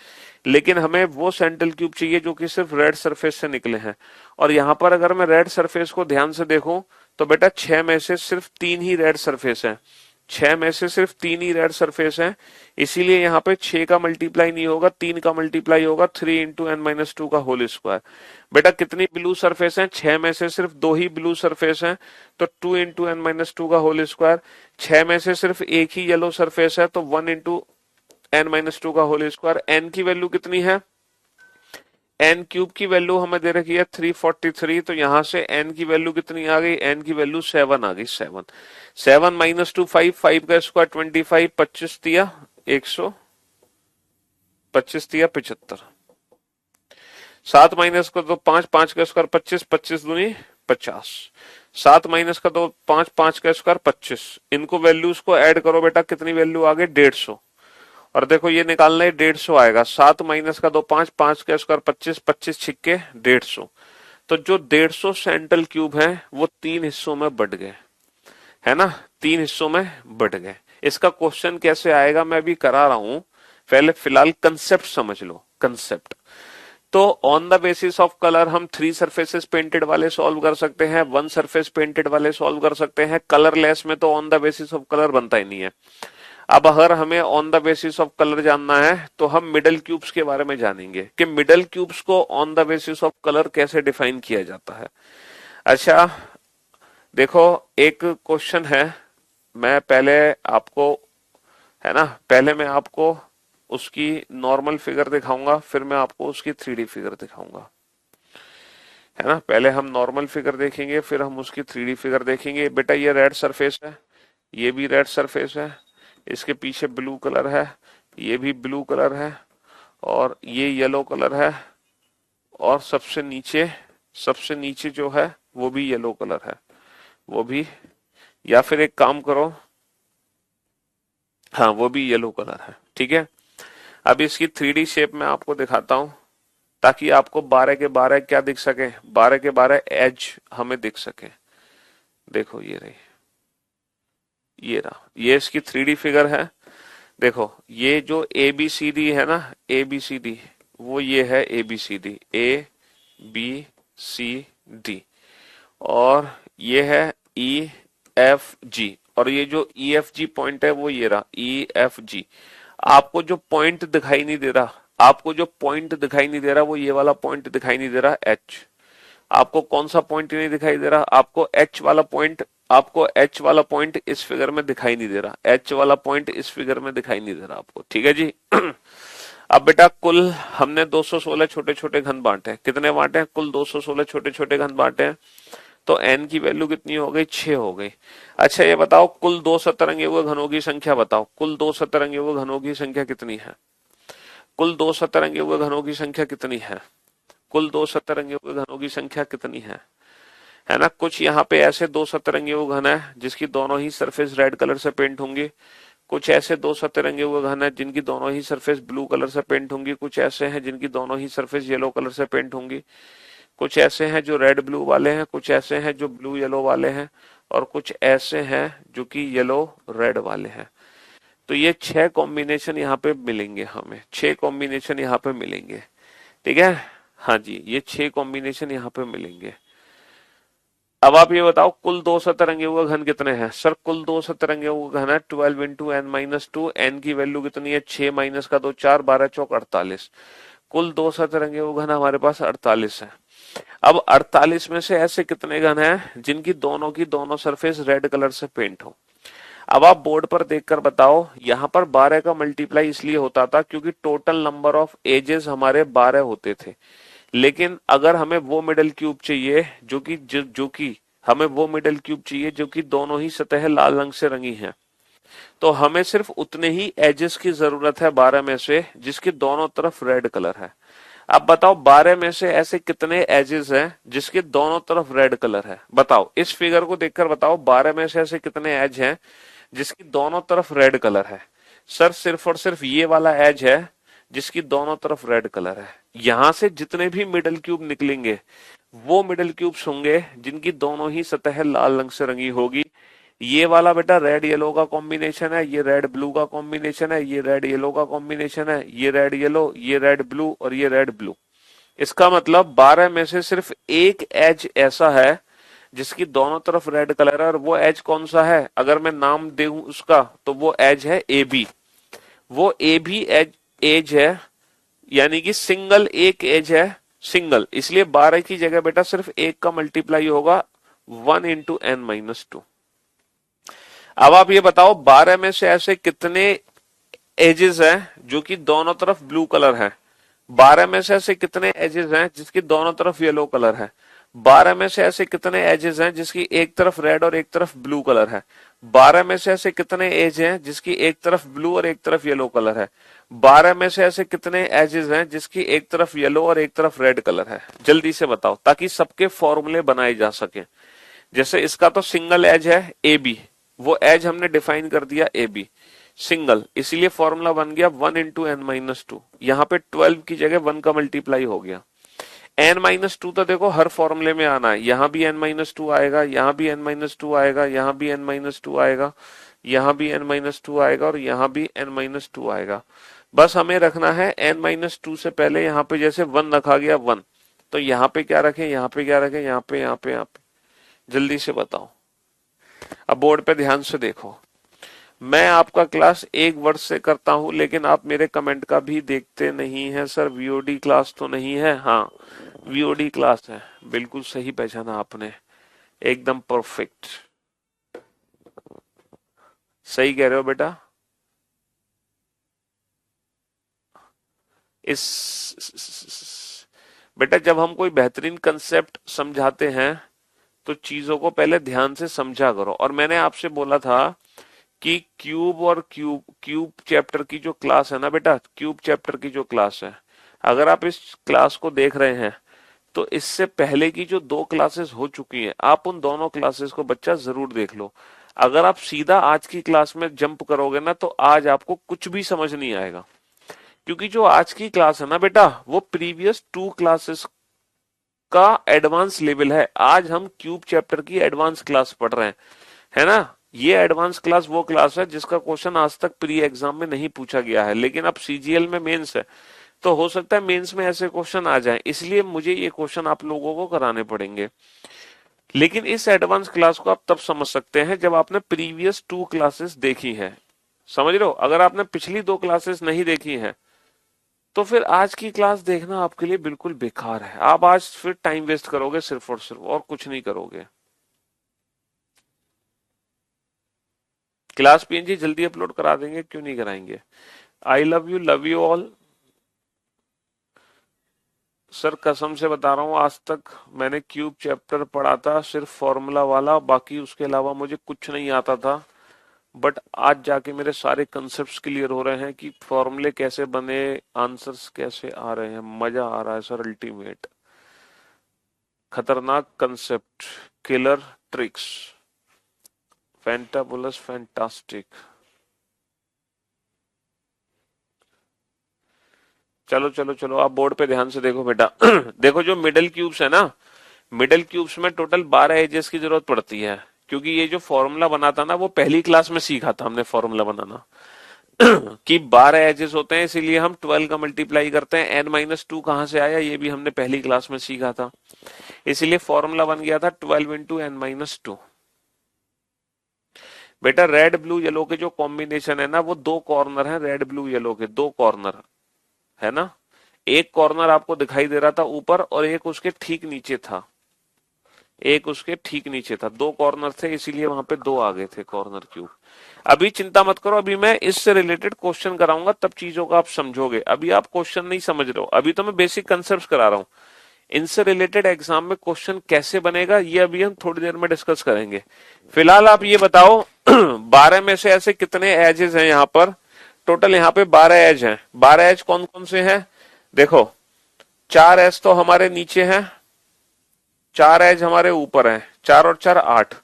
लेकिन हमें वो सेंट्रल क्यूब चाहिए जो कि सिर्फ रेड सरफेस से निकले हैं। और यहाँ पर अगर मैं रेड सरफेस को ध्यान से देखूं तो बेटा 6 में से सिर्फ 3 ही रेड सरफेस है, 6 में से सिर्फ 3 ही रेड सरफेस है, इसीलिए यहाँ पे 6 का मल्टीप्लाई नहीं होगा, 3 का मल्टीप्लाई होगा, 3 इंटू एन माइनस टू का होल स्क्वायर। बेटा कितनी ब्लू सरफेस है? 6 में से सिर्फ दो ही ब्लू सरफेस है, तो 2 इंटू एन माइनस टू का होल स्क्वायर। 6 में से सिर्फ एक ही येलो सरफेस है, तो 1 इंटू एन माइनस टू का होल स्क्वायर। एन की वैल्यू कितनी है? एन क्यूब की वैल्यू हमें दे रखी है 343, तो यहां से एन की वैल्यू कितनी आ गई? एन की वैल्यू 7 आ गई। 7 माइनस टू 5, 5 का स्क्वायर 25, 25 दिया 100, 25 दिया 75, 7 माइनस को तो 5, 5 का स्क्वायर 25, 25 दूनी 50, 7 माइनस का 2 5, 5 का स्क्वायर 25। इनको वैल्यूज को ऐड करो बेटा, कितनी वैल्यू आ गई 150। और देखो ये निकालना है 150 आएगा, 7 माइनस का 2 5, 5 का स्क्वायर 25, 25 छिक्के 150। तो जो 150 सेंट्रल क्यूब है वो 3 हिस्सों में बट गए, है ना, 3 हिस्सों में बट गए। इसका क्वेश्चन कैसे आएगा मैं अभी करा रहा हूं, पहले फिलहाल कंसेप्ट समझ लो, कंसेप्ट। तो on the basis of colour हम 3 सरफेसेस पेंटेड वाले सॉल्व कर सकते हैं, 1 सरफेस पेंटेड वाले सॉल्व कर सकते हैं। कलरलेस में तो on the basis of colour बनता ही नहीं है। अब अगर हमें on the basis of colour जानना है तो हम मिडल क्यूब्स के बारे में जानेंगे कि मिडल क्यूब्स को on the basis of colour कैसे डिफाइन किया जाता है। अच्छा देखो, एक क्वेश्चन है, मैं पहले आपको, है ना, पहले मैं आपको उसकी नॉर्मल फिगर दिखाऊंगा, फिर मैं आपको उसकी 3D फिगर दिखाऊंगा, है ना। पहले हम नॉर्मल फिगर देखेंगे, फिर हम उसकी 3D फिगर देखेंगे। बेटा ये रेड सरफेस है, ये भी रेड सरफेस है, इसके पीछे ब्लू कलर है, ये भी ब्लू कलर है, और ये येलो कलर है, और सबसे नीचे जो है वो भी येलो कलर है, वो भी, या फिर एक काम करो, हाँ वो भी येलो कलर है, ठीक है। अब इसकी 3D शेप में आपको दिखाता हूं ताकि आपको 12 के 12 क्या दिख सके, 12 के 12 एज हमें दिख सके। देखो ये रही, ये रहा, ये इसकी 3D फिगर है। देखो ये जो ABCD है ना, ABCD, वो ये है ABCD, ABCD, और ये है EFG, और ये जो EFG पॉइंट है वो ये रहा EFG। आपको जो पॉइंट दिखाई नहीं दे रहा, आपको जो पॉइंट दिखाई नहीं दे रहा वो ये वाला पॉइंट दिखाई नहीं दे रहा H। आपको कौन सा पॉइंट नहीं दिखाई दे रहा, आपको H वाला पॉइंट, आपको H वाला पॉइंट इस फिगर में दिखाई नहीं दे रहा, H वाला पॉइंट इस फिगर में दिखाई नहीं दे रहा आपको, ठीक है जी। अब बेटा कुल हमने 216 छोटे छोटे घन बांटे, कितने बांटे, कुल 216 छोटे छोटे घन बांटे हैं। तो n की वैल्यू कितनी हो गई, 6 हो गई। अच्छा ये बताओ कुल 2 सतरंग युग्म घनों की संख्या बताओ, कुल 2 सतरंग युग्म घनों की संख्या कितनी है, कुल 2 सतरंग युग्म घनों की संख्या कितनी है, कुल 2 सतरंग युग्म घनों की संख्या कितनी है ना। कुछ यहाँ पे ऐसे 2 सतरंग युग्म घन है जिसकी दोनों ही सरफेस रेड कलर से पेंट होंगी, कुछ ऐसे 2 सतरंग युग्म घन है जिनकी दोनों ही सरफेस ब्लू कलर से पेंट होंगी, कुछ ऐसे हैं जिनकी दोनों ही सरफेस येलो कलर से पेंट होंगी, कुछ ऐसे हैं जो रेड ब्लू वाले हैं, कुछ ऐसे हैं जो ब्लू येलो वाले हैं, और कुछ ऐसे हैं जो कि येलो रेड वाले हैं। तो ये 6 कॉम्बिनेशन यहाँ पे मिलेंगे, हमें 6 कॉम्बिनेशन यहाँ पे मिलेंगे, ठीक है। हाँ जी, ये 6 कॉम्बिनेशन यहाँ पे मिलेंगे। अब आप ये बताओ कुल 2 सतरंग युग्म घन कितने हैं, सर कुल 2 सतरंग युग्म घन है 12 इंटू n माइनस 2, n की वैल्यू कितनी है 6 माइनस का 2 4, 12 चौक 48, कुल 2 सतरंग युग्म घन हमारे पास 48 है। अब 48 में से ऐसे कितने घन हैं जिनकी दोनों की दोनों सरफेस रेड कलर से पेंट हो। अब आप बोर्ड पर देखकर बताओ, यहाँ पर 12 का मल्टीप्लाई इसलिए होता था क्योंकि टोटल नंबर ऑफ एजेस हमारे 12 होते थे, लेकिन अगर हमें वो मिडल क्यूब चाहिए जो कि हमें वो मिडल क्यूब चाहिए जो कि दोनों ही सतह लाल रंग से रंगी हैं, तो हमें सिर्फ उतने ही एजेस की जरूरत है 12 में से जिसके दोनों तरफ रेड कलर है। अब बताओ 12 में से ऐसे कितने एजेस हैं जिसके दोनों तरफ रेड कलर है, बताओ इस फिगर को देखकर बताओ 12 में से ऐसे कितने एज हैं जिसकी दोनों तरफ रेड कलर है। सर सिर्फ और सिर्फ ये वाला एज है जिसकी दोनों तरफ रेड कलर है। यहां से जितने भी मिडल क्यूब निकलेंगे वो मिडल क्यूब्स होंगे जिनकी दोनों ही सतह लाल रंग से रंगी होगी। ये वाला बेटा रेड येलो का कॉम्बिनेशन है, ये रेड ब्लू का कॉम्बिनेशन है, ये रेड येलो का कॉम्बिनेशन है, ये रेड येलो, ये रेड ब्लू और ये रेड ब्लू। इसका मतलब 12 में से सिर्फ एक एज ऐसा है जिसकी दोनों तरफ रेड कलर है, और वो एज कौन सा है, अगर मैं नाम दूं उसका तो वो एज है AB। वो AB एज है, यानी कि सिंगल एक एज है, सिंगल, इसलिए 12 की जगह बेटा सिर्फ एक का मल्टीप्लाई होगा 1 इंटू n माइनस 2। अब आप ये बताओ 12 में से ऐसे कितने एजेस हैं जो कि दोनों तरफ ब्लू कलर है, 12 में से ऐसे कितने एजेस हैं जिसकी दोनों तरफ येलो कलर है, 12 में से ऐसे कितने एजेस हैं जिसकी एक तरफ रेड और एक तरफ ब्लू कलर है, 12 में से ऐसे कितने एज हैं जिसकी एक तरफ ब्लू और एक तरफ येलो कलर है, 12 में से ऐसे कितने एजेस हैं जिसकी एक तरफ येलो और एक तरफ रेड कलर है। जल्दी से बताओ ताकि सबके फॉर्मूले बनाए जा सके। जैसे इसका तो सिंगल एज है ए बी, वो एज हमने डिफाइन कर दिया ए बी सिंगल, इसीलिए फॉर्मूला बन गया 1 × n-2। यहां पे 12 की जगह 1 का मल्टीप्लाई हो गया। n-2 तो देखो हर फॉर्मूले में आना है, यहां भी n-2 आएगा, यहां भी n-2 आएगा, यहां भी n-2 आएगा, यहां भी n-2 आएगा और यहां भी n-2 आएगा। बस हमें रखना है n-2 से पहले यहां पे जैसे 1 रखा गया 1, तो यहां पे क्या रखें, यहां पे क्या रखें, यहां पे यहां पे यहां पे, जल्दी से बताओ। अब बोर्ड पे ध्यान से देखो, मैं आपका क्लास 1 वर्ष से करता हूं, लेकिन आप मेरे कमेंट का भी देखते नहीं है। सर वीओडी क्लास तो नहीं है? हाँ वीओडी क्लास है, बिल्कुल सही पहचाना आपने, एकदम परफेक्ट, सही कह रहे हो बेटा। बेटा जब हम कोई बेहतरीन कंसेप्ट समझाते हैं तो चीजों को पहले ध्यान से समझा करो। और मैंने आपसे बोला था कि क्यूब और क्यूब चैप्टर की जो क्लास है ना बेटा, क्यूब चैप्टर की जो क्लास है, अगर आप इस क्लास को देख रहे हैं तो इससे पहले की जो 2 क्लासेस हो चुकी हैं, आप उन दोनों क्लासेस को बच्चा जरूर देख लो। अगर आप सीधा आज की क्लास में जंप करोगे ना तो आज आपको कुछ भी समझ नहीं आएगा, क्योंकि जो आज की क्लास है ना बेटा वो प्रीवियस 2 क्लासेस का एडवांस लेवल है। आज हम क्यूब चैप्टर की एडवांस क्लास पढ़ रहे हैं, है ना। ये एडवांस क्लास वो क्लास है जिसका क्वेश्चन आज तक प्री एग्जाम में नहीं पूछा गया है, लेकिन अब सीजीएल में मेंस है तो हो सकता है मेंस में ऐसे क्वेश्चन आ जाएं, इसलिए मुझे ये क्वेश्चन आप लोगों को कराने पड़ेंगे। लेकिन इस एडवांस क्लास को आप तब समझ सकते हैं जब आपने प्रीवियस 2 क्लासेस देखी है, समझ रहे हो। अगर आपने पिछली 2 क्लासेस नहीं देखी है तो फिर आज की क्लास देखना आपके लिए बिल्कुल बेकार है। आप आज फिर टाइम वेस्ट करोगे सिर्फ और कुछ नहीं करोगे। क्लास पीएनजी जल्दी अपलोड करा देंगे, क्यों नहीं कराएंगे। I love you all. Sir कसम से बता रहा हूं, आज तक मैंने क्यूब चैप्टर पढ़ा था सिर्फ फॉर्मूला वाला, बाकी उसके अलावा मुझे कुछ नहीं आता था। बट आज जाके मेरे सारे कंसेप्ट्स क्लियर हो रहे हैं कि फॉर्मूले कैसे बने, आंसर्स कैसे आ रहे हैं। मजा आ रहा है सर, अल्टीमेट, खतरनाक concept, killer tricks, fantabulous, fantastic. चलो चलो चलो, आप बोर्ड पे ध्यान से देखो बेटा। देखो जो मिडल क्यूब्स है ना, मिडल क्यूब्स में टोटल 12 एजेस की जरूरत पड़ती है, क्योंकि ये जो फॉर्मूला बना था ना वो पहली क्लास में सीखा था हमने फॉर्मूला बनाना। कि 12 एजेस होते हैं, इसीलिए हम 12 का मल्टीप्लाई करते हैं। n-2 कहां से आया ये भी हमने पहली क्लास में सीखा था, इसीलिए फॉर्मूला बन गया था 12 × n-2। बेटा रेड ब्लू येलो के जो कॉम्बिनेशन है ना वो 2 कॉर्नर है, रेड ब्लू येलो के 2 कॉर्नर है ना। एक कॉर्नर आपको दिखाई दे रहा था ऊपर और एक उसके ठीक नीचे था, एक उसके ठीक नीचे था, 2 कॉर्नर थे, इसीलिए वहां पे 2 आ गए थे कॉर्नर क्यूब। अभी चिंता मत करो, अभी मैं इससे रिलेटेड क्वेश्चन कराऊंगा, तब चीजों को आप समझोगे। अभी आप क्वेश्चन नहीं समझ रहे हो, अभी तो मैं बेसिक कंसेप्ट करा रहा हूं। इनसे रिलेटेड एग्जाम में क्वेश्चन कैसे बनेगा ये अभी हम थोड़ी देर में डिस्कस करेंगे। फिलहाल आप ये बताओ 12 में से ऐसे कितने एजेस हैं यहाँ पर। टोटल यहाँ पे 12 एज हैं। 12 एज कौन कौन से हैं देखो, 4 एज तो हमारे नीचे हैं, 4 एज हमारे ऊपर हैं, 4 और 4 8,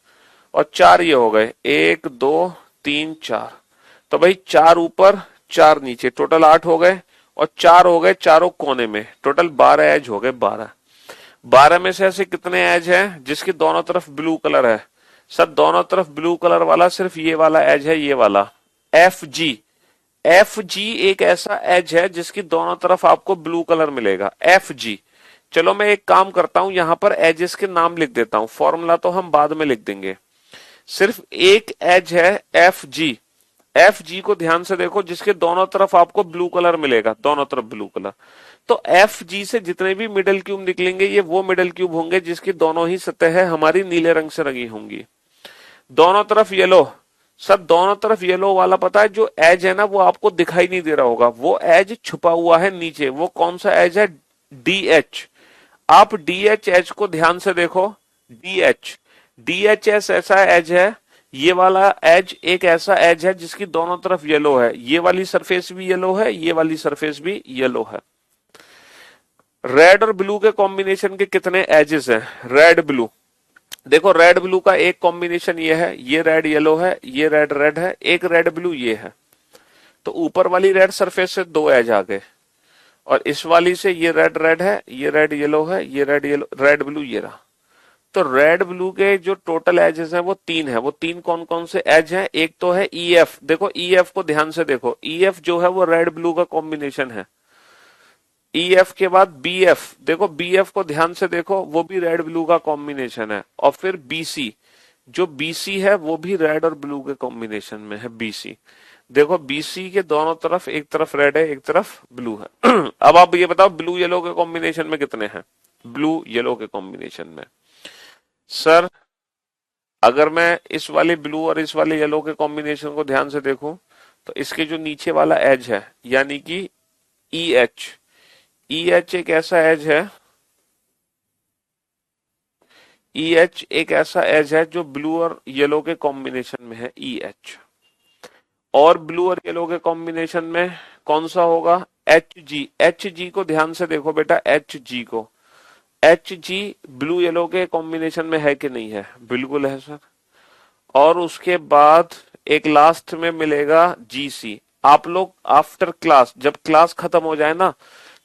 और 4 ये हो गए 1 2 3 4। तो भाई 4 ऊपर 4 नीचे, टोटल 8 हो गए, और 4 हो गए चारों कोने में, टोटल 12 एज हो गए 12। 12 में से ऐसे कितने एज हैं जिसकी दोनों तरफ ब्लू कलर है। सर दोनों तरफ ब्लू कलर वाला सिर्फ ये वाला एज है, ये वाला एफ जी। एफ जी एक ऐसा एज है जिसकी दोनों तरफ आपको ब्लू कलर मिलेगा, एफ जी। चलो मैं एक काम करता हूं, यहां पर एजेस के नाम लिख देता हूं, फॉर्मूला तो हम बाद में लिख देंगे। सिर्फ एक एज है एफ जी। एफ जी को ध्यान से देखो, जिसके दोनों तरफ आपको ब्लू कलर मिलेगा, दोनों तरफ ब्लू कलर। तो एफ जी से जितने भी मिडल क्यूब निकलेंगे ये वो मिडल क्यूब होंगे जिसकी दोनों ही सतह हमारी नीले रंग से रंगी होंगी। दोनों तरफ येलो, सब दोनों तरफ येलो वाला पता है जो एज है ना वो आपको दिखाई नहीं दे रहा होगा, वो एज छुपा हुआ है नीचे, वो कौन सा एज है, डी एच। आप डी एच एज को ध्यान से देखो, D H, D H S ऐसा एज है, ये वाला एज एक ऐसा एज है जिसकी दोनों तरफ येलो है, ये वाली सरफेस भी येलो है, ये वाली सरफेस भी येलो है। रेड और ब्लू के कॉम्बिनेशन के कितने एजेस हैं, रेड ब्लू, देखो रेड ब्लू का एक कॉम्बिनेशन ये है, ये रेड येलो है, ये रेड रेड है, एक रेड ब्लू ये है। तो ऊपर वाली रेड सरफेस से दो एज आ गए, और इस वाली से ये रेड रेड है, ये रेड येलो है, ये रेड येलो रेड ब्लू ये रहा। तो रेड ब्लू के जो टोटल एजेस हैं वो तीन है। वो तीन कौन कौन से एज हैं? एक तो है ईएफ, देखो ईएफ को ध्यान से देखो, ईएफ जो है वो रेड ब्लू का कॉम्बिनेशन है। ईएफ के बाद बीएफ, देखो बीएफ को ध्यान से देखो, वो भी रेड ब्लू का कॉम्बिनेशन है। और फिर बीसी, जो बीसी है वो भी रेड और ब्लू के कॉम्बिनेशन में है बीसी। देखो बीसी के दोनों तरफ, एक तरफ रेड है एक तरफ ब्लू है। अब आप ये बताओ ब्लू येलो के कॉम्बिनेशन में कितने हैं? ब्लू येलो के कॉम्बिनेशन में सर, अगर मैं इस वाले ब्लू और इस वाले येलो के कॉम्बिनेशन को ध्यान से देखूं, तो इसके जो नीचे वाला एज है यानी कि ई एच, ई एच एक ऐसा एज है, ई एच एक ऐसा एज है जो ब्लू और येलो के कॉम्बिनेशन में है, ई एच। और ब्लू और येलो के कॉम्बिनेशन में कौन सा होगा? H G. एच जी को ध्यान से देखो बेटा, एच जी को, एच जी ब्लू येलो के कॉम्बिनेशन में है कि नहीं है? बिल्कुल है सर। और उसके बाद एक लास्ट में मिलेगा जीसी। आप लोग आफ्टर क्लास, जब क्लास खत्म हो जाए ना,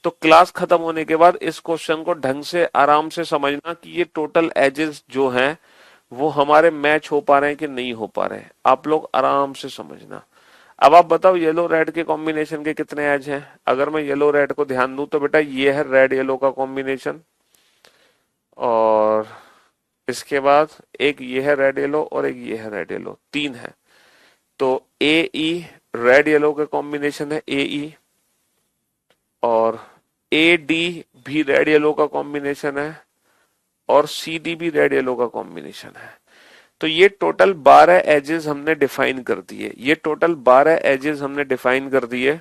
तो क्लास खत्म होने के बाद इस क्वेश्चन को ढंग से आराम से समझना कि ये टोटल एजेस जो हैं वो हमारे मैच हो पा रहे हैं कि नहीं हो पा रहे हैं। आप लोग आराम से समझना। अब आप बताओ येलो रेड के कॉम्बिनेशन के कितने एज हैं? अगर मैं येलो रेड को ध्यान दूं तो बेटा ये है रेड येलो का कॉम्बिनेशन, और इसके बाद एक ये है रेड येलो और एक ये है रेड येलो, तीन है। तो ए ई रेड येलो के कॉम्बिनेशन है ए ई, और ए डी भी रेड येलो का कॉम्बिनेशन है, और सी डी भी रेड येलो का कॉम्बिनेशन है। तो ये टोटल 12 एजेस हमने डिफाइन कर दिए, ये टोटल 12 एजेस हमने डिफाइन कर दिए।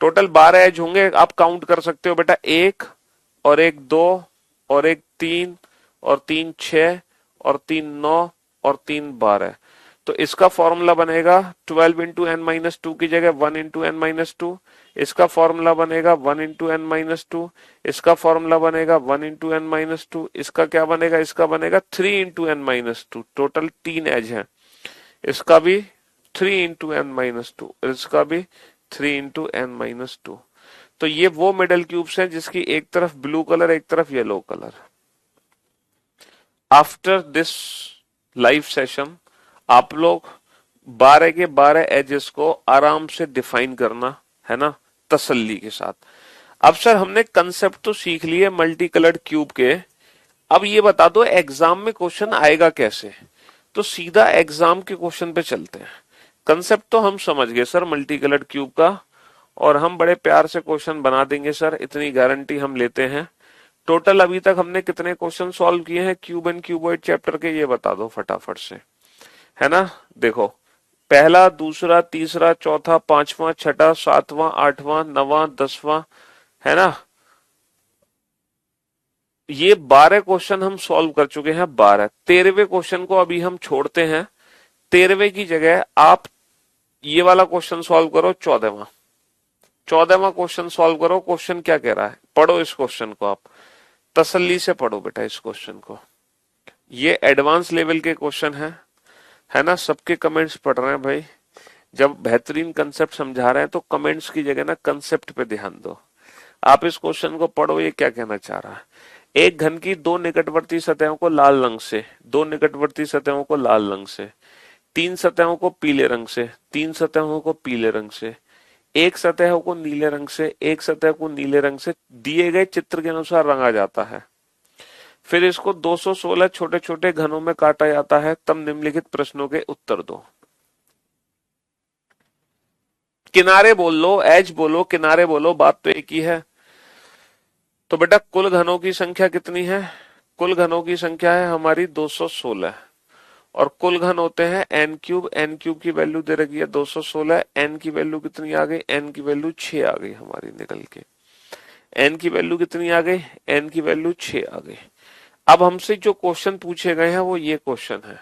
टोटल 12 एज होंगे, आप काउंट कर सकते हो बेटा, एक और एक दो और एक तीन और तीन छह और तीन नौ और तीन 12। तो इसका फॉर्मूला बनेगा 12 इंटू एन माइनस टू की जगह 1 इंटू एन माइनस टू, इसका फॉर्मूला बनेगा 1 इंटू एन माइनस टू, इसका फॉर्मूला बनेगा 1 इंटू एन माइनस टू, इसका क्या बनेगा? इसका बनेगा 3 into n minus two. Total तीन एज है, इसका भी 3 इंटू एन माइनस टू, इसका भी 3 इंटू एन माइनस टू। तो ये वो मिडल क्यूब्स हैं जिसकी एक तरफ ब्लू कलर एक तरफ yellow colour. After this live session आप लोग 12 के 12 एजेस को आराम से डिफाइन करना है ना, तसल्ली के साथ। अब सर हमने कंसेप्ट तो सीख लिए मल्टी कलर्ड क्यूब के, अब ये बता दो एग्जाम में क्वेश्चन आएगा कैसे? तो सीधा एग्जाम के क्वेश्चन पे चलते हैं। कंसेप्ट तो हम समझ गए सर मल्टी कलर्ड क्यूब का, और हम बड़े प्यार से क्वेश्चन बना देंगे सर, इतनी गारंटी हम लेते हैं। टोटल अभी तक हमने कितने क्वेश्चन सॉल्व किए हैं क्यूब एंड क्यूबॉइड चैप्टर के, ये बता दो फटाफट से, है ना? देखो पहला, दूसरा, तीसरा, चौथा, पांचवा, छठा, सातवां, आठवां, नवां, 10वां, है ना? ये 12 क्वेश्चन हम सॉल्व कर चुके हैं। 12, 13वें क्वेश्चन को अभी हम छोड़ते हैं। 13वें की जगह आप ये वाला क्वेश्चन सॉल्व करो, 14वां। 14वां क्वेश्चन सॉल्व करो। क्वेश्चन क्या कह रहा है? पढ़ो इस क्वेश्चन को, आप तसल्ली से पढ़ो बेटा इस क्वेश्चन को। ये एडवांस लेवल के क्वेश्चन है ना? सबके कमेंट्स पढ़ रहे हैं भाई। जब बेहतरीन कंसेप्ट समझा रहे हैं तो कमेंट्स की जगह ना कंसेप्ट पे ध्यान दो। आप इस क्वेश्चन को पढ़ो, ये क्या कहना चाह रहा है। एक घन की दो निकटवर्ती सतहों को लाल रंग से, दो निकटवर्ती सतहों को लाल रंग से, तीन सतहों को पीले रंग से, तीन सतहों को पीले रंग से, एक सतह को नीले रंग से, एक सतह को नीले रंग से दिए गए चित्र के अनुसार रंगा जाता है। फिर इसको 216 छोटे छोटे घनों में काटा जाता है, तब निम्नलिखित प्रश्नों के उत्तर दो। किनारे बोल लो, एज बोलो, किनारे बोलो, बात तो एक ही है। तो बेटा कुल घनों की संख्या कितनी है? कुल घनों की संख्या है हमारी 216, और कुल घन होते हैं एन क्यूब। एन क्यूब की वैल्यू दे रखी है 216, एन की वैल्यू कितनी आ गई? एन की वैल्यू 6 आ गई हमारी निकल के। एन की वैल्यू कितनी आ गई? एन की वैल्यू 6 आ गई। अब हमसे जो क्वेश्चन पूछे गए हैं वो ये क्वेश्चन है,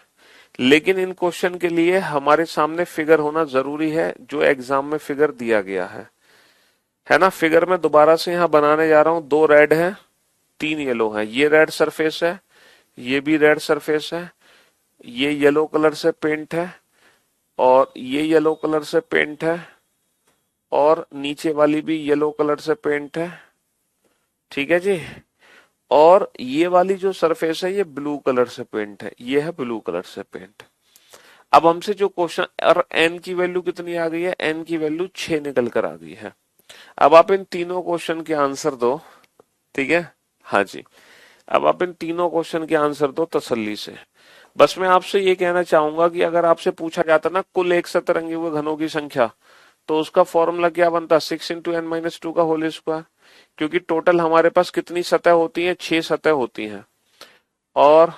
लेकिन इन क्वेश्चन के लिए हमारे सामने फिगर होना जरूरी है, जो एग्जाम में फिगर दिया गया है ना? फिगर में दोबारा से यहां बनाने जा रहा हूं। दो रेड है, तीन येलो है, ये रेड सरफेस है, ये भी रेड सरफेस है, ये येलो कलर से पेंट है, और ये येलो कलर से पेंट है, और नीचे वाली भी येलो कलर से पेंट है। ठीक है जी। और ये वाली जो सरफेस है ये ब्लू कलर से पेंट है, ये है ब्लू कलर से पेंट। अब हमसे जो क्वेश्चन, और n की वैल्यू कितनी आ गई है, n की वैल्यू 6 निकल कर आ गई है। अब आप इन तीनों क्वेश्चन के आंसर दो। ठीक है, हाँ जी। अब आप इन तीनों क्वेश्चन के आंसर दो तसल्ली से। बस मैं आपसे ये कहना चाहूंगा कि अगर आपसे पूछा जाता ना कुल एक सतरंगी हुए घनों की संख्या, तो उसका फॉर्मूला क्या बनता, 6 × n - 2 का होल स्क्वायर। क्योंकि टोटल हमारे पास कितनी सतह होती है, 6 सतह होती हैं, और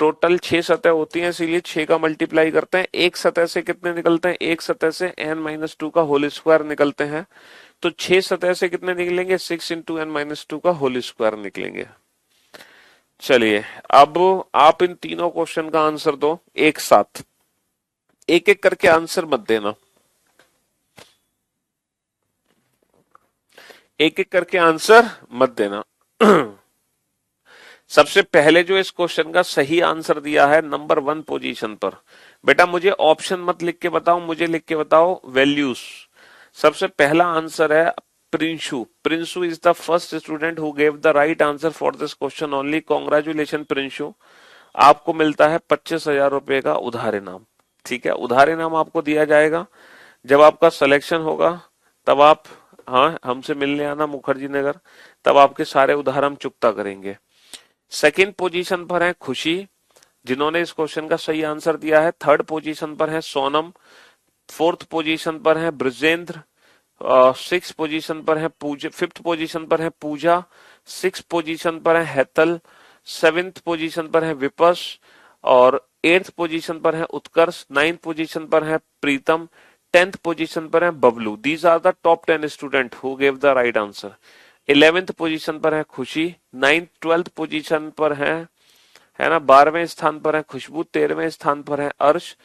टोटल 6 सतह होती हैं, इसीलिए 6 का मल्टीप्लाई करते हैं। एक सतह से कितने निकलते हैं, एक सतह से n - 2 का होल स्क्वायर निकलते हैं। तो 6 सतह से कितने निकलेंगे, 6 × n - 2 का होल स्क्वायर निकलेंगे। चलिए, अब आप इन तीनों क्वेश्चन का आंसर दो एक साथ, एक एक करके आंसर मत देना, एक एक करके आंसर मत देना। सबसे पहले जो इस क्वेश्चन का सही आंसर दिया है नंबर 1 पोजीशन पर, बेटा मुझे ऑप्शन मत लिख के बताओ, मुझे लिख के बताओ वैल्यूज। सबसे पहला आंसर है Prinshu. Prinshu is the first student who gave the right answer for this question only. Congratulation Prinshu, आपको मिलता है 25,000 रुपए का उधार इनाम। ठीक है, उधार इनाम आपको दिया जाएगा जब आपका सिलेक्शन होगा, तब आप हाँ हमसे मिलने आना मुखर्जी नगर, तब आपके सारे उधार हम चुकता करेंगे। सेकंड पोजीशन पर है खुशी, जिन्होंने इस क्वेश्चन का सही आंसर दिया है। थर्ड पोजीशन पर है सोनम। फोर्थ पोजीशन पर है ब्रजेंद्र। सिक्स पोजीशन पर है पूजा। फिफ्थ पोजीशन पर है पूजा। सिक्स पोजीशन पर है हेतल। सेवेंथ पोजीशन पर है विपस, और एट्थ पोजीशन पर है उत्कर्ष। नाइन्थ पोजीशन पर है प्रीतम। 10th पोजीशन पर है Bablu. These are the top 10 student who gave the right answer. 11th position पर है खुशी। 9th 12th पोजीशन पर है ना, 12वें स्थान पर है खुशबू। 13वें स्थान पर है अर्श,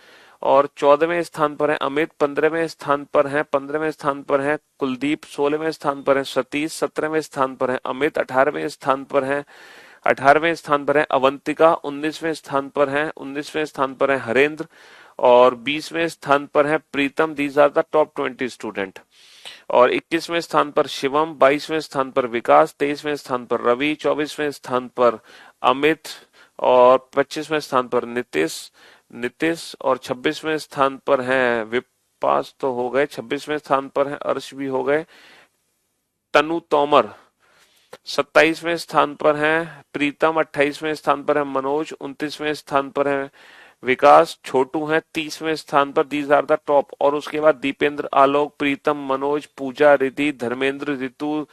और 14वें स्थान पर है अमित। 15वें स्थान पर है कुलदीप। 16वें स्थान पर है सतीश। 17वें स्थान पर है अमित। 18वें स्थान पर है अवंतिका। 19वें स्थान पर है हरेंद्र, और 20वें स्थान पर है Pritam. These are the top 20 student. और 21वें स्थान पर शिवम। 22वें स्थान पर विकास। 23वें स्थान पर रवि। 24वें स्थान पर अमित, और 25वें स्थान पर नीतीश, और 26वें स्थान पर है विपास तो हो गए। 26वें स्थान पर है अर्श भी हो गए। तनु तोमर 27वें स्थान पर है प्रीतम। 28वें स्थान पर है मनोज। 29वें स्थान पर है विकास। छोटू है 30वें स्थान पर। These are the top. और उसके बाद दीपेंद्र, आलोक, प्रीतम, मनोज, पूजा, रिधि, धर्मेंद्र, ऋतु,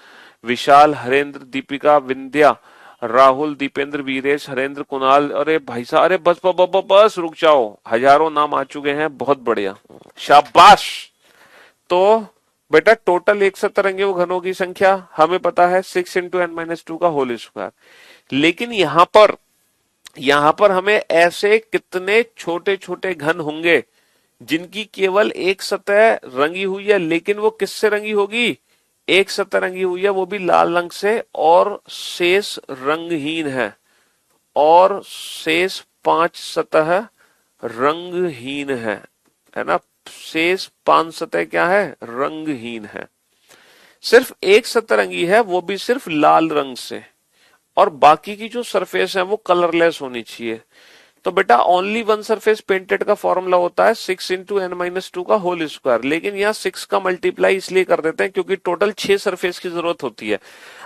विशाल, हरेंद्र, दीपिका, विंध्या, राहुल, दीपेंद्र, वीरेश, हरेंद्र, कुणाल। अरे भाई साहब, अरे बस बस बस बस रुक जाओ, हजारों नाम आ चुके हैं, बहुत बढ़िया, शाबाश। तो बेटा टोटल एक सतरंगी घनों की संख्या हमें पता है 6 × n - 2 का होल स्क्वायर। लेकिन यहां पर हमें ऐसे कितने छोटे छोटे घन होंगे जिनकी केवल एक सतह रंगी हुई है, लेकिन वो किससे रंगी होगी, एक सतह रंगी हुई है, वो भी लाल रंग से, और शेष रंगहीन है, और शेष 5 सतह रंगहीन है ना। शेष 5 सतह क्या है, रंगहीन है। सिर्फ एक सतरंगी है, वो भी सिर्फ लाल रंग से, और बाकी की जो सरफेस है वो कलरलेस होनी चाहिए। तो बेटा ओनली वन सरफेस पेंटेड का फॉर्मूला होता है 6 × n - 2 का होल स्क्वायर। लेकिन यहाँ 6 का मल्टीप्लाई इसलिए कर देते हैं क्योंकि टोटल 6 सरफेस की जरूरत होती है।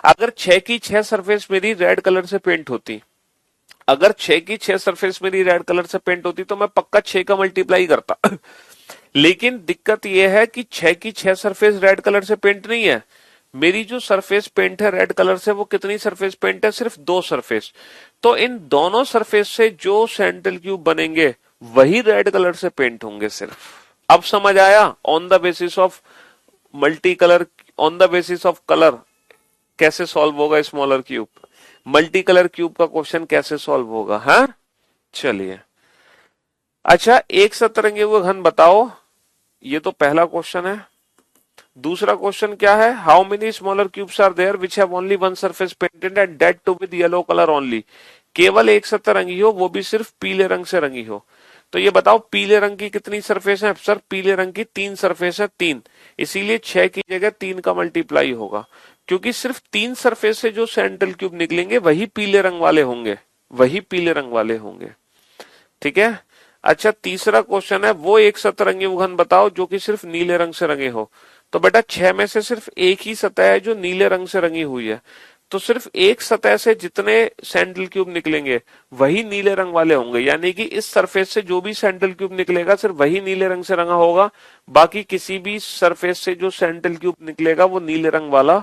अगर 6 की 6 सरफेस मेरी रेड कलर से पेंट होती, अगर 6 की 6 सरफेस मेरी रेड कलर से पेंट होती तो मैं पक्का 6 का मल्टीप्लाई करता। लेकिन दिक्कत यह है कि 6 की 6 सरफेस रेड कलर से पेंट नहीं है। मेरी जो सरफेस पेंट है रेड कलर से, वो कितनी सरफेस पेंट है, सिर्फ 2 सरफेस। तो इन दोनों सरफेस से जो सेंट्रल क्यूब बनेंगे वही रेड कलर से पेंट होंगे सिर्फ। अब समझ आया, on the basis of multi colour, on the basis of colour कैसे सॉल्व होगा smaller cube, multi colour cube का क्वेश्चन कैसे सॉल्व होगा। हाँ चलिए, अच्छा एक सतरंगी हुए घन बताओ, ये तो पहला क्वेश्चन है। दूसरा क्वेश्चन क्या है, how many smaller cubes are there which have only one surface painted and that too with yellow colour only. केवल एक सतह रंगी हो, वो भी सिर्फ पीले रंग से रंगी हो। तो ये बताओ पीले रंग की कितनी सरफेस है? सर पीले रंग की 3 सरफेस है, 3। इसीलिए 6 की जगह 3 का मल्टीप्लाई होगा, क्योंकि सिर्फ 3 सरफेस से जो सेंट्रल क्यूब निकलेंगे वही पीले रंग वाले होंगे, वही पीले रंग वाले होंगे। ठीक है। अच्छा, तीसरा क्वेश्चन है, वो एक सतरंगी उभन बताओ जो कि सिर्फ नीले रंग से रंगे हो। तो बेटा 6 में से सिर्फ एक ही सतह है जो नीले रंग से रंगी हुई है, तो सिर्फ एक सतह से जितने सैंडल क्यूब निकलेंगे वही नीले रंग वाले होंगे, यानी कि इस सरफेस से जो भी सैंडल क्यूब निकलेगा सिर्फ वही नीले रंग से रंगा होगा, बाकी किसी भी सरफेस से जो सैंडल क्यूब निकलेगा वो नीले रंग वाला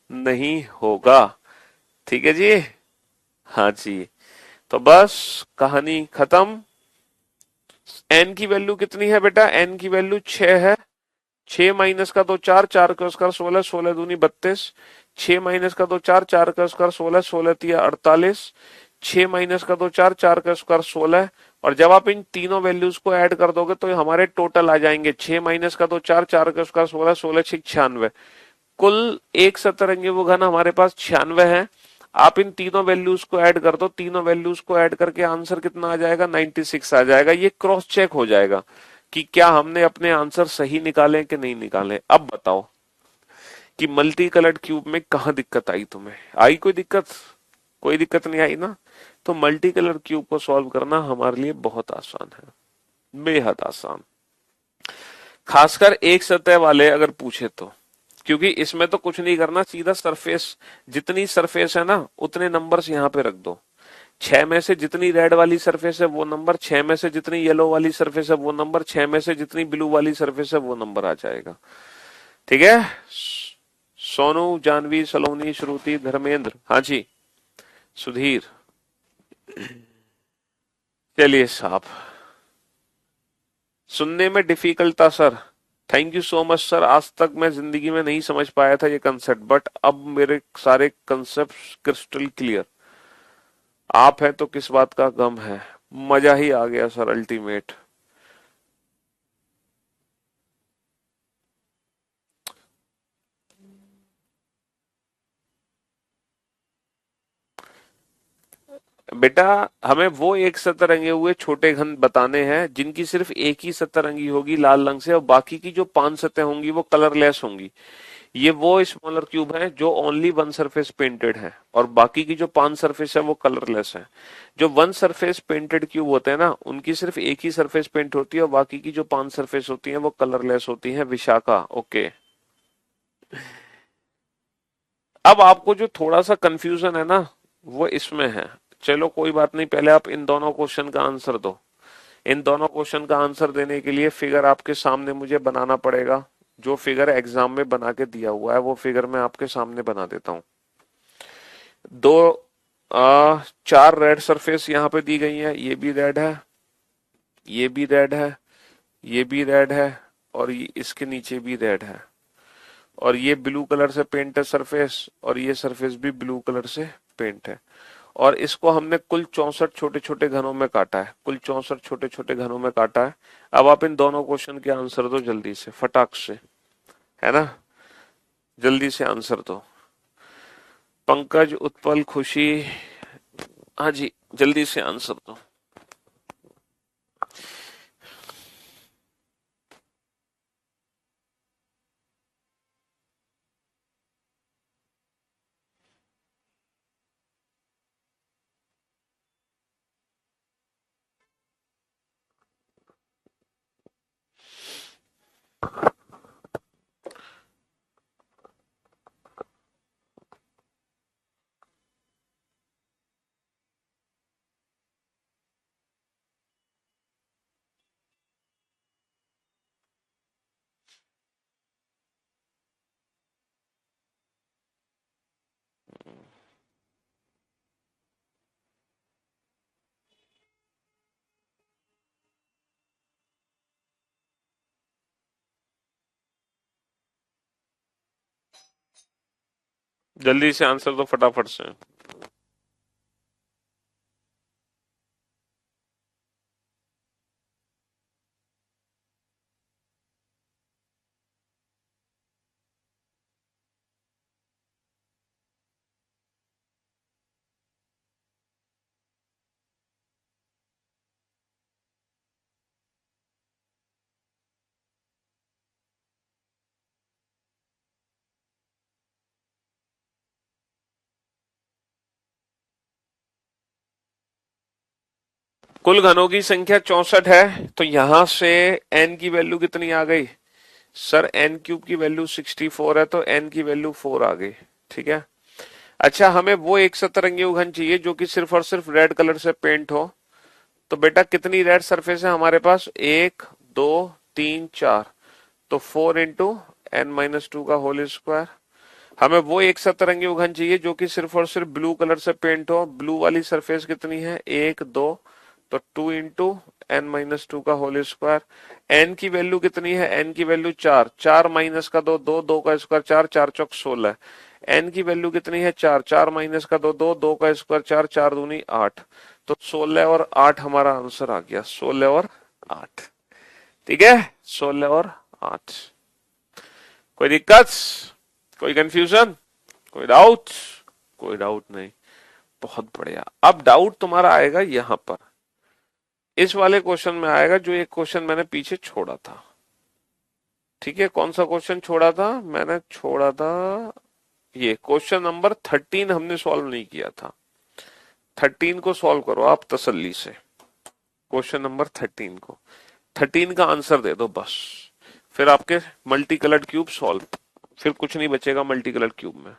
नहीं होगा। ठीक है जी। हाँ जी। तो बस कहानी खत्म। एन की वैल्यू कितनी है बेटा? एन की वैल्यू 6 है। 6 माइनस का 2 4, 4 का स्क्वायर 16, 16 दूनी 32। 6 माइनस का 2 4, 4 का स्क्वायर 16, 16 तिया 48। 6 माइनस का 2 4, 4 का स्क्वायर 16। और जब आप इन तीनों वैल्यूज को ऐड कर दोगे तो हमारे टोटल आ जाएंगे 6 माइनस का 2 4, 4 का स्क्वायर 16, 16 6 96। कुल एक सतरंगी वो घन हमारे पास 96 है। आप इन तीनों वैल्यूज को ऐड कर दो, तीनों वैल्यूज को ऐड करके आंसर कितना आ जाएगा? 96 आ जाएगा। ये क्रॉस चेक हो जाएगा कि क्या हमने अपने आंसर सही निकाले कि नहीं निकाले। अब बताओ कि मल्टी कलर्ड क्यूब में कहां दिक्कत आई तुम्हें? आई कोई दिक्कत? कोई दिक्कत नहीं आई ना? तो मल्टी कलर क्यूब को सॉल्व करना हमारे लिए बहुत आसान है, बेहद आसान। खासकर एक सतह वाले अगर पूछे तो, क्योंकि इसमें तो कुछ नहीं करना, सीधा सरफेस, जितनी सरफेस है ना उतने नंबर्स यहां पे रख दो। 6 में से जितनी रेड वाली सरफेस है वो नंबर, 6 में से जितनी येलो वाली सरफेस है वो नंबर, 6 में से जितनी ब्लू वाली सरफेस है वो नंबर आ जाएगा। ठीक है। सोनू, जानवी, सलोनी, श्रुति, धर्मेंद्र, हाँ जी, सुधीर। चलिए साहब, सुनने में डिफिकल्ट था sir. Thank you so much sir. आज तक मैं जिंदगी में नहीं समझ पाया था ये कंसेप्ट, बट अब मेरे सारे कंसेप्ट क्रिस्टल क्लियर। आप है तो किस बात का गम है। मजा ही आ गया सर, अल्टीमेट। बेटा हमें वो एक सतरंगे हुए छोटे घन बताने हैं जिनकी सिर्फ एक ही सतरंगी होगी लाल रंग से, और बाकी की जो 5 सतह होंगी वो कलरलेस होंगी। ये वो स्मॉलर क्यूब है जो ओनली वन सरफेस पेंटेड है, और बाकी की जो 5 सरफेस है वो कलरलेस है। जो वन सरफेस पेंटेड क्यूब होते हैं ना उनकी सिर्फ एक ही सरफेस पेंट होती है, और बाकी की जो 5 सरफेस होती है वो कलरलेस होती है। विशाखा, ओके। अब आपको जो थोड़ा सा कंफ्यूजन है ना वो इसमें है। चलो कोई बात नहीं, पहले आप इन दोनों क्वेश्चन का आंसर दो। इन दोनों क्वेश्चन का आंसर देने के लिए फिगर आपके सामने मुझे बनाना पड़ेगा। जो फिगर एग्जाम में बना के दिया हुआ है वो फिगर मैं आपके सामने बना देता हूं। दो 4 रेड सरफेस यहां पे दी गई है, ये भी रेड है, ये भी रेड है, ये भी रेड है, और ये इसके नीचे भी रेड है, और ये ब्लू कलर से पेंट है सरफेस, और ये सरफेस भी ब्लू कलर से पेंट है। और इसको हमने कुल 64 छोटे छोटे घनों में काटा है, कुल 64 छोटे छोटे घनों में काटा है। अब आप इन दोनों क्वेश्चन के आंसर दो जल्दी से, फटाक से, है ना? जल्दी से आंसर दो। पंकज, उत्पल, खुशी, हाँ जी, जल्दी से आंसर दो। जल्दी से आंसर दो फटाफट से। कुल घनों की संख्या 64 है, तो यहां से n की वैल्यू कितनी आ गई सर? n क्यूब की वैल्यू 64 है, तो n की वैल्यू 4 आ गई। ठीक है। अच्छा, हमें वो एक सतरंगी घन चाहिए जो कि सिर्फ और सिर्फ रेड कलर से पेंट हो। तो बेटा कितनी रेड सरफेस है हमारे पास? 1 2 3 4, तो 4 × n-2 का होल स्क्वायर। हमें वो एक सतरंगी घन चाहिए जो कि सिर्फ और सिर्फ ब्लू कलर से पेंट हो। ब्लू वाली सरफेस कितनी है? 1 2, तो 2 × n-2 का होल स्क्वायर। n की वैल्यू कितनी है? n की वैल्यू 4, 4 माइनस का 2, 2, 2 का स्क्वायर 4, 4 चौक 16। n की वैल्यू कितनी है? 4, 4 माइनस का 2, 2, 2 का स्क्वायर 4, 4 दूनी 8, तो 16 और 8 हमारा आंसर आ गया। 16 और 8। ठीक है, 16 और 8। कोई दिक्कत, कोई कंफ्यूजन, कोई डाउट? कोई डाउट नहीं। बहुत बढ़िया। अब डाउट तुम्हारा आएगा यहां पर, इस वाले क्वेश्चन में आएगा, जो एक क्वेश्चन मैंने पीछे छोड़ा था। ठीक है, कौन सा क्वेश्चन छोड़ा था? मैंने छोड़ा था ये क्वेश्चन नंबर 13 हमने सॉल्व नहीं किया था। 13 को सॉल्व करो आप तसल्ली से, क्वेश्चन नंबर 13 को। 13 का आंसर दे दो बस, फिर आपके मल्टी कलर्ड क्यूब सॉल्व, फिर कुछ नहीं बचेगा मल्टी कलर्ड क्यूब में।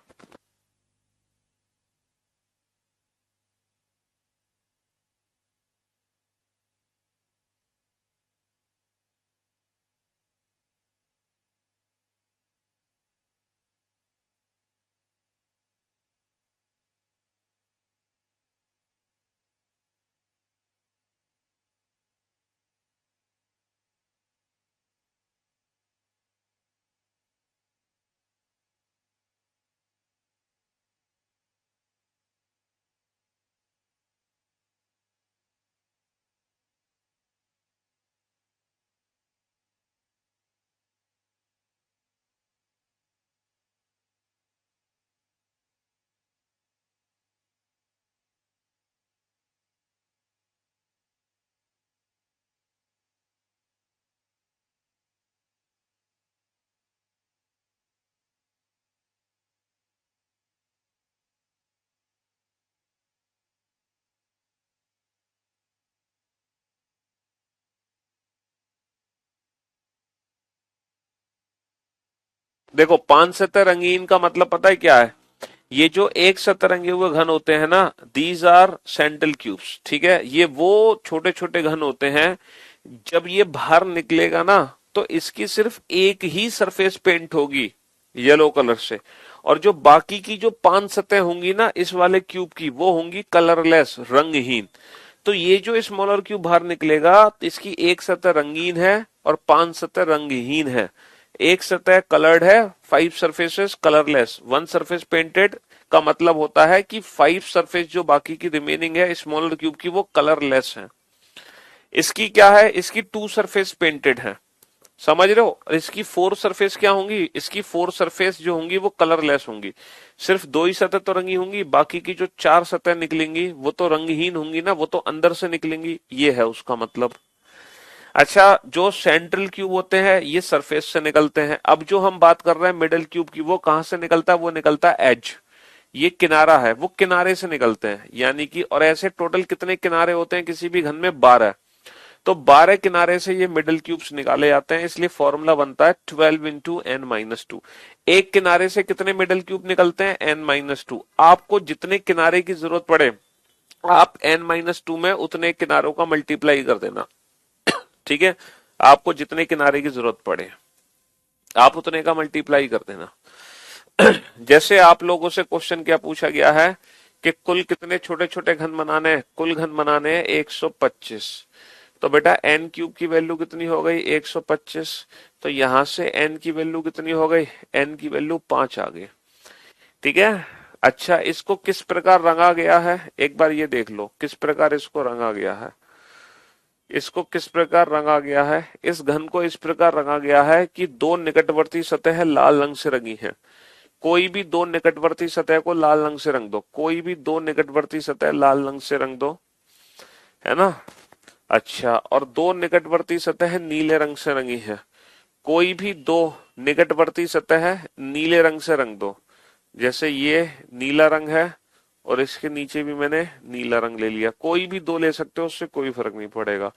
देखो, पांच सतह रंगीन का मतलब पता है क्या है? ये जो एक सतरंगे हुए घन होते हैं ना, दीज आर सेंट्रल क्यूब्स। ठीक है, ये वो छोटे छोटे घन होते हैं, जब ये बाहर निकलेगा ना, तो इसकी सिर्फ एक ही सरफेस पेंट होगी येलो कलर से, और जो बाकी की जो पांच सतह होंगी ना इस वाले क्यूब की, वो होंगी कलरलेस, रंगहीन। तो ये जो स्मॉलर क्यूब बाहर निकलेगा, तो इसकी एक सतह रंगीन है और पांच सतह रंगहीन है। एक सतह कलर्ड है, 5 सरफेसेस कलरलेस, 1 सरफेस पेंटेड, का मतलब होता है कि 5 सरफेस जो बाकी की रिमेनिंग है स्मॉलर क्यूब की, वो कलरलेस है। इसकी क्या है? इसकी 2 सरफेस पेंटेड है, समझ रहे हो? इसकी 4 सरफेस क्या होंगी? इसकी 4 सरफेस जो होंगी वो कलरलेस होंगी। सिर्फ 2 ही सतह तो रंगी होंगी, बाकी की जो 4 सतह निकलेंगी वो तो रंगहीन होंगी ना, वो तो अंदर से निकलेंगी, ये है उसका मतलब। अच्छा, जो सेंट्रल क्यूब होते हैं ये सरफेस से निकलते हैं। अब जो हम बात कर रहे हैं मिडल क्यूब की, वो कहां से निकलता है? वो निकलता है एज, ये किनारा है, वो किनारे से निकलते हैं, यानी कि। और ऐसे टोटल कितने किनारे होते हैं किसी भी घन में? 12। तो 12 किनारे से ये मिडल क्यूब्स निकाले जाते हैं, इसलिए फॉर्मूला बनता है 12 × n-2। एक किनारे से कितने मिडल क्यूब निकलते हैं? n-2। आपको जितने किनारे की जरूरत पड़े, आप n-2 में उतने किनारों का मल्टीप्लाई कर देना। ठीक है, आपको जितने किनारे की जरूरत पड़े आप उतने का मल्टीप्लाई कर देना। जैसे आप लोगों से क्वेश्चन क्या पूछा गया है कि कुल कितने छोटे छोटे घन बनाने हैं? कुल घन बनाने हैं 125। तो बेटा n क्यूब की वैल्यू कितनी हो गई? 125। तो यहां से n की वैल्यू कितनी हो गई? n की वैल्यू 5 आ गई। ठीक है। अच्छा, इसको किस प्रकार रंगा गया है? एक बार ये देख लो किस प्रकार इसको रंगा गया है। इसको किस प्रकार रंगा गया है? इस घन को इस प्रकार रंगा गया है कि दो निकटवर्ती सतह लाल रंग से रंगी है। कोई भी दो निकटवर्ती सतह को लाल रंग से रंग दो, कोई भी दो निकटवर्ती सतह लाल रंग से रंग दो, है ना? अच्छा, और दो निकटवर्ती सतह नीले रंग से रंगी है। कोई भी दो निकटवर्ती सतह नीले रंग से रंग दो, जैसे ये नीला रंग है और इसके नीचे भी मैंने नीला रंग ले लिया। कोई भी दो ले सकते हो, उससे कोई फर्क नहीं पड़ेगा।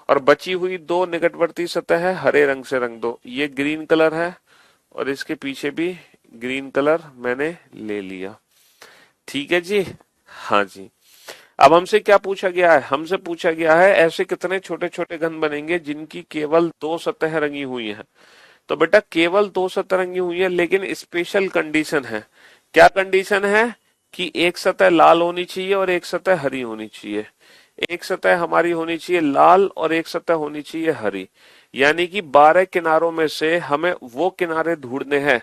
और बची हुई दो निकटवर्ती सतह है, हरे रंग से रंग दो। ये ग्रीन कलर है और इसके पीछे भी ग्रीन कलर मैंने ले लिया। ठीक है जी। हाँ जी। अब हमसे क्या पूछा गया है? हमसे पूछा गया है ऐसे कितने छोटे छोटे घन बनेंगे जिनकी केवल दो सतह रंगी हुई है। तो बेटा केवल दो सतह रंगी हुई है, लेकिन स्पेशल कंडीशन है। क्या कंडीशन है? कि एक सतह लाल होनी चाहिए और एक सतह हरी होनी चाहिए। एक सतह हमारी होनी चाहिए लाल और एक सतह होनी चाहिए हरी। यानी कि 12 किनारों में से हमें वो किनारे ढूंढने हैं।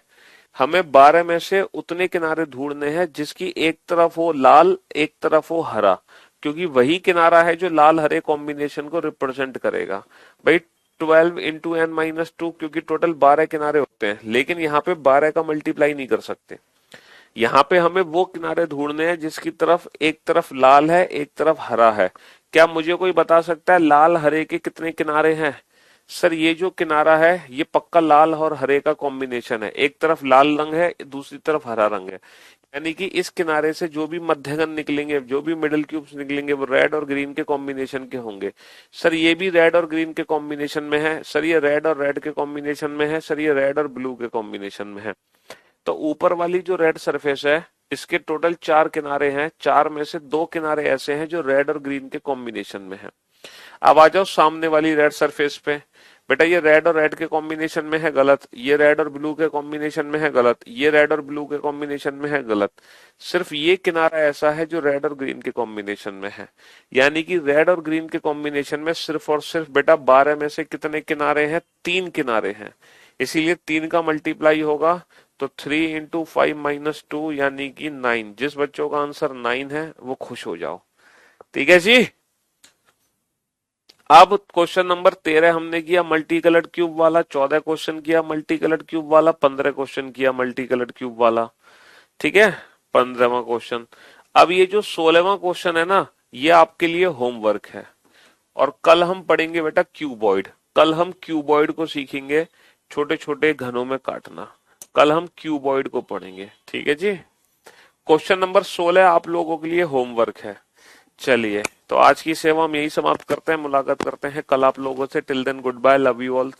हमें 12 में से उतने किनारे ढूंढने हैं जिसकी एक तरफ हो लाल, एक तरफ हो हरा, क्योंकि वही किनारा है जो लाल हरे कॉम्बिनेशन को रिप्रेजेंट करेगा। भाई 12 इंटू एन माइनस टू, क्योंकि टोटल 12 किनारे होते हैं, लेकिन यहाँ पे 12 का मल्टीप्लाई नहीं कर सकते। यहाँ पे हमें वो किनारे ढूंढने हैं जिसकी तरफ एक तरफ लाल है, एक तरफ हरा है। क्या मुझे कोई बता सकता है लाल हरे के कितने किनारे हैं? सर ये जो किनारा है ये पक्का लाल और हरे का कॉम्बिनेशन है। एक तरफ लाल रंग है, दूसरी तरफ हरा रंग है। यानी कि इस किनारे से जो भी मध्यगन निकलेंगे, जो भी मिडिल क्यूब्स निकलेंगे, वो रेड और ग्रीन के कॉम्बिनेशन के होंगे। सर ये भी रेड और ग्रीन के कॉम्बिनेशन में है। सर ये रेड और रेड के कॉम्बिनेशन में है। सर ये रेड और ब्लू के कॉम्बिनेशन में है। तो ऊपर वाली जो रेड सरफेस है इसके टोटल 4 किनारे हैं। 4 में से 2 किनारे ऐसे हैं जो रेड और ग्रीन के कॉम्बिनेशन में है। अब आ जाओ सामने वाली रेड सरफेस पे। बेटा ये रेड और रेड के कॉम्बिनेशन में है, गलत। ये रेड और ब्लू के कॉम्बिनेशन में है, गलत। ये रेड और ब्लू के कॉम्बिनेशन में है, गलत। सिर्फ ये किनारा ऐसा है जो रेड और ग्रीन के कॉम्बिनेशन में है। यानी कि रेड और ग्रीन के कॉम्बिनेशन में सिर्फ और सिर्फ बेटा 12 में से कितने किनारे हैं? 3 किनारे हैं। इसीलिए 3 का मल्टीप्लाई होगा तो 3 इंटू 5 माइनस 2 यानी कि 9। जिस बच्चों का आंसर 9 है वो खुश हो जाओ। ठीक है जी। अब क्वेश्चन नंबर 13 हमने किया मल्टी कलर्ड क्यूब वाला, 14 क्वेश्चन किया मल्टी कलर्ड क्यूब वाला, 15 क्वेश्चन किया मल्टी कलर्ड क्यूब वाला। ठीक है, 15वां क्वेश्चन। अब ये जो 16वां क्वेश्चन है ना, ये आपके लिए होमवर्क है। और कल हम पढ़ेंगे बेटा क्यूबॉइड। कल हम क्यूबॉइड को सीखेंगे, छोटे छोटे घनों में काटना। कल हम क्यूबॉइड को पढ़ेंगे। ठीक है जी। क्वेश्चन नंबर 16 आप लोगों के लिए होमवर्क है। चलिए, तो आज की सेवा हम यही समाप्त करते हैं। मुलाकात करते हैं कल आप लोगों से। Till then good bye, love you all.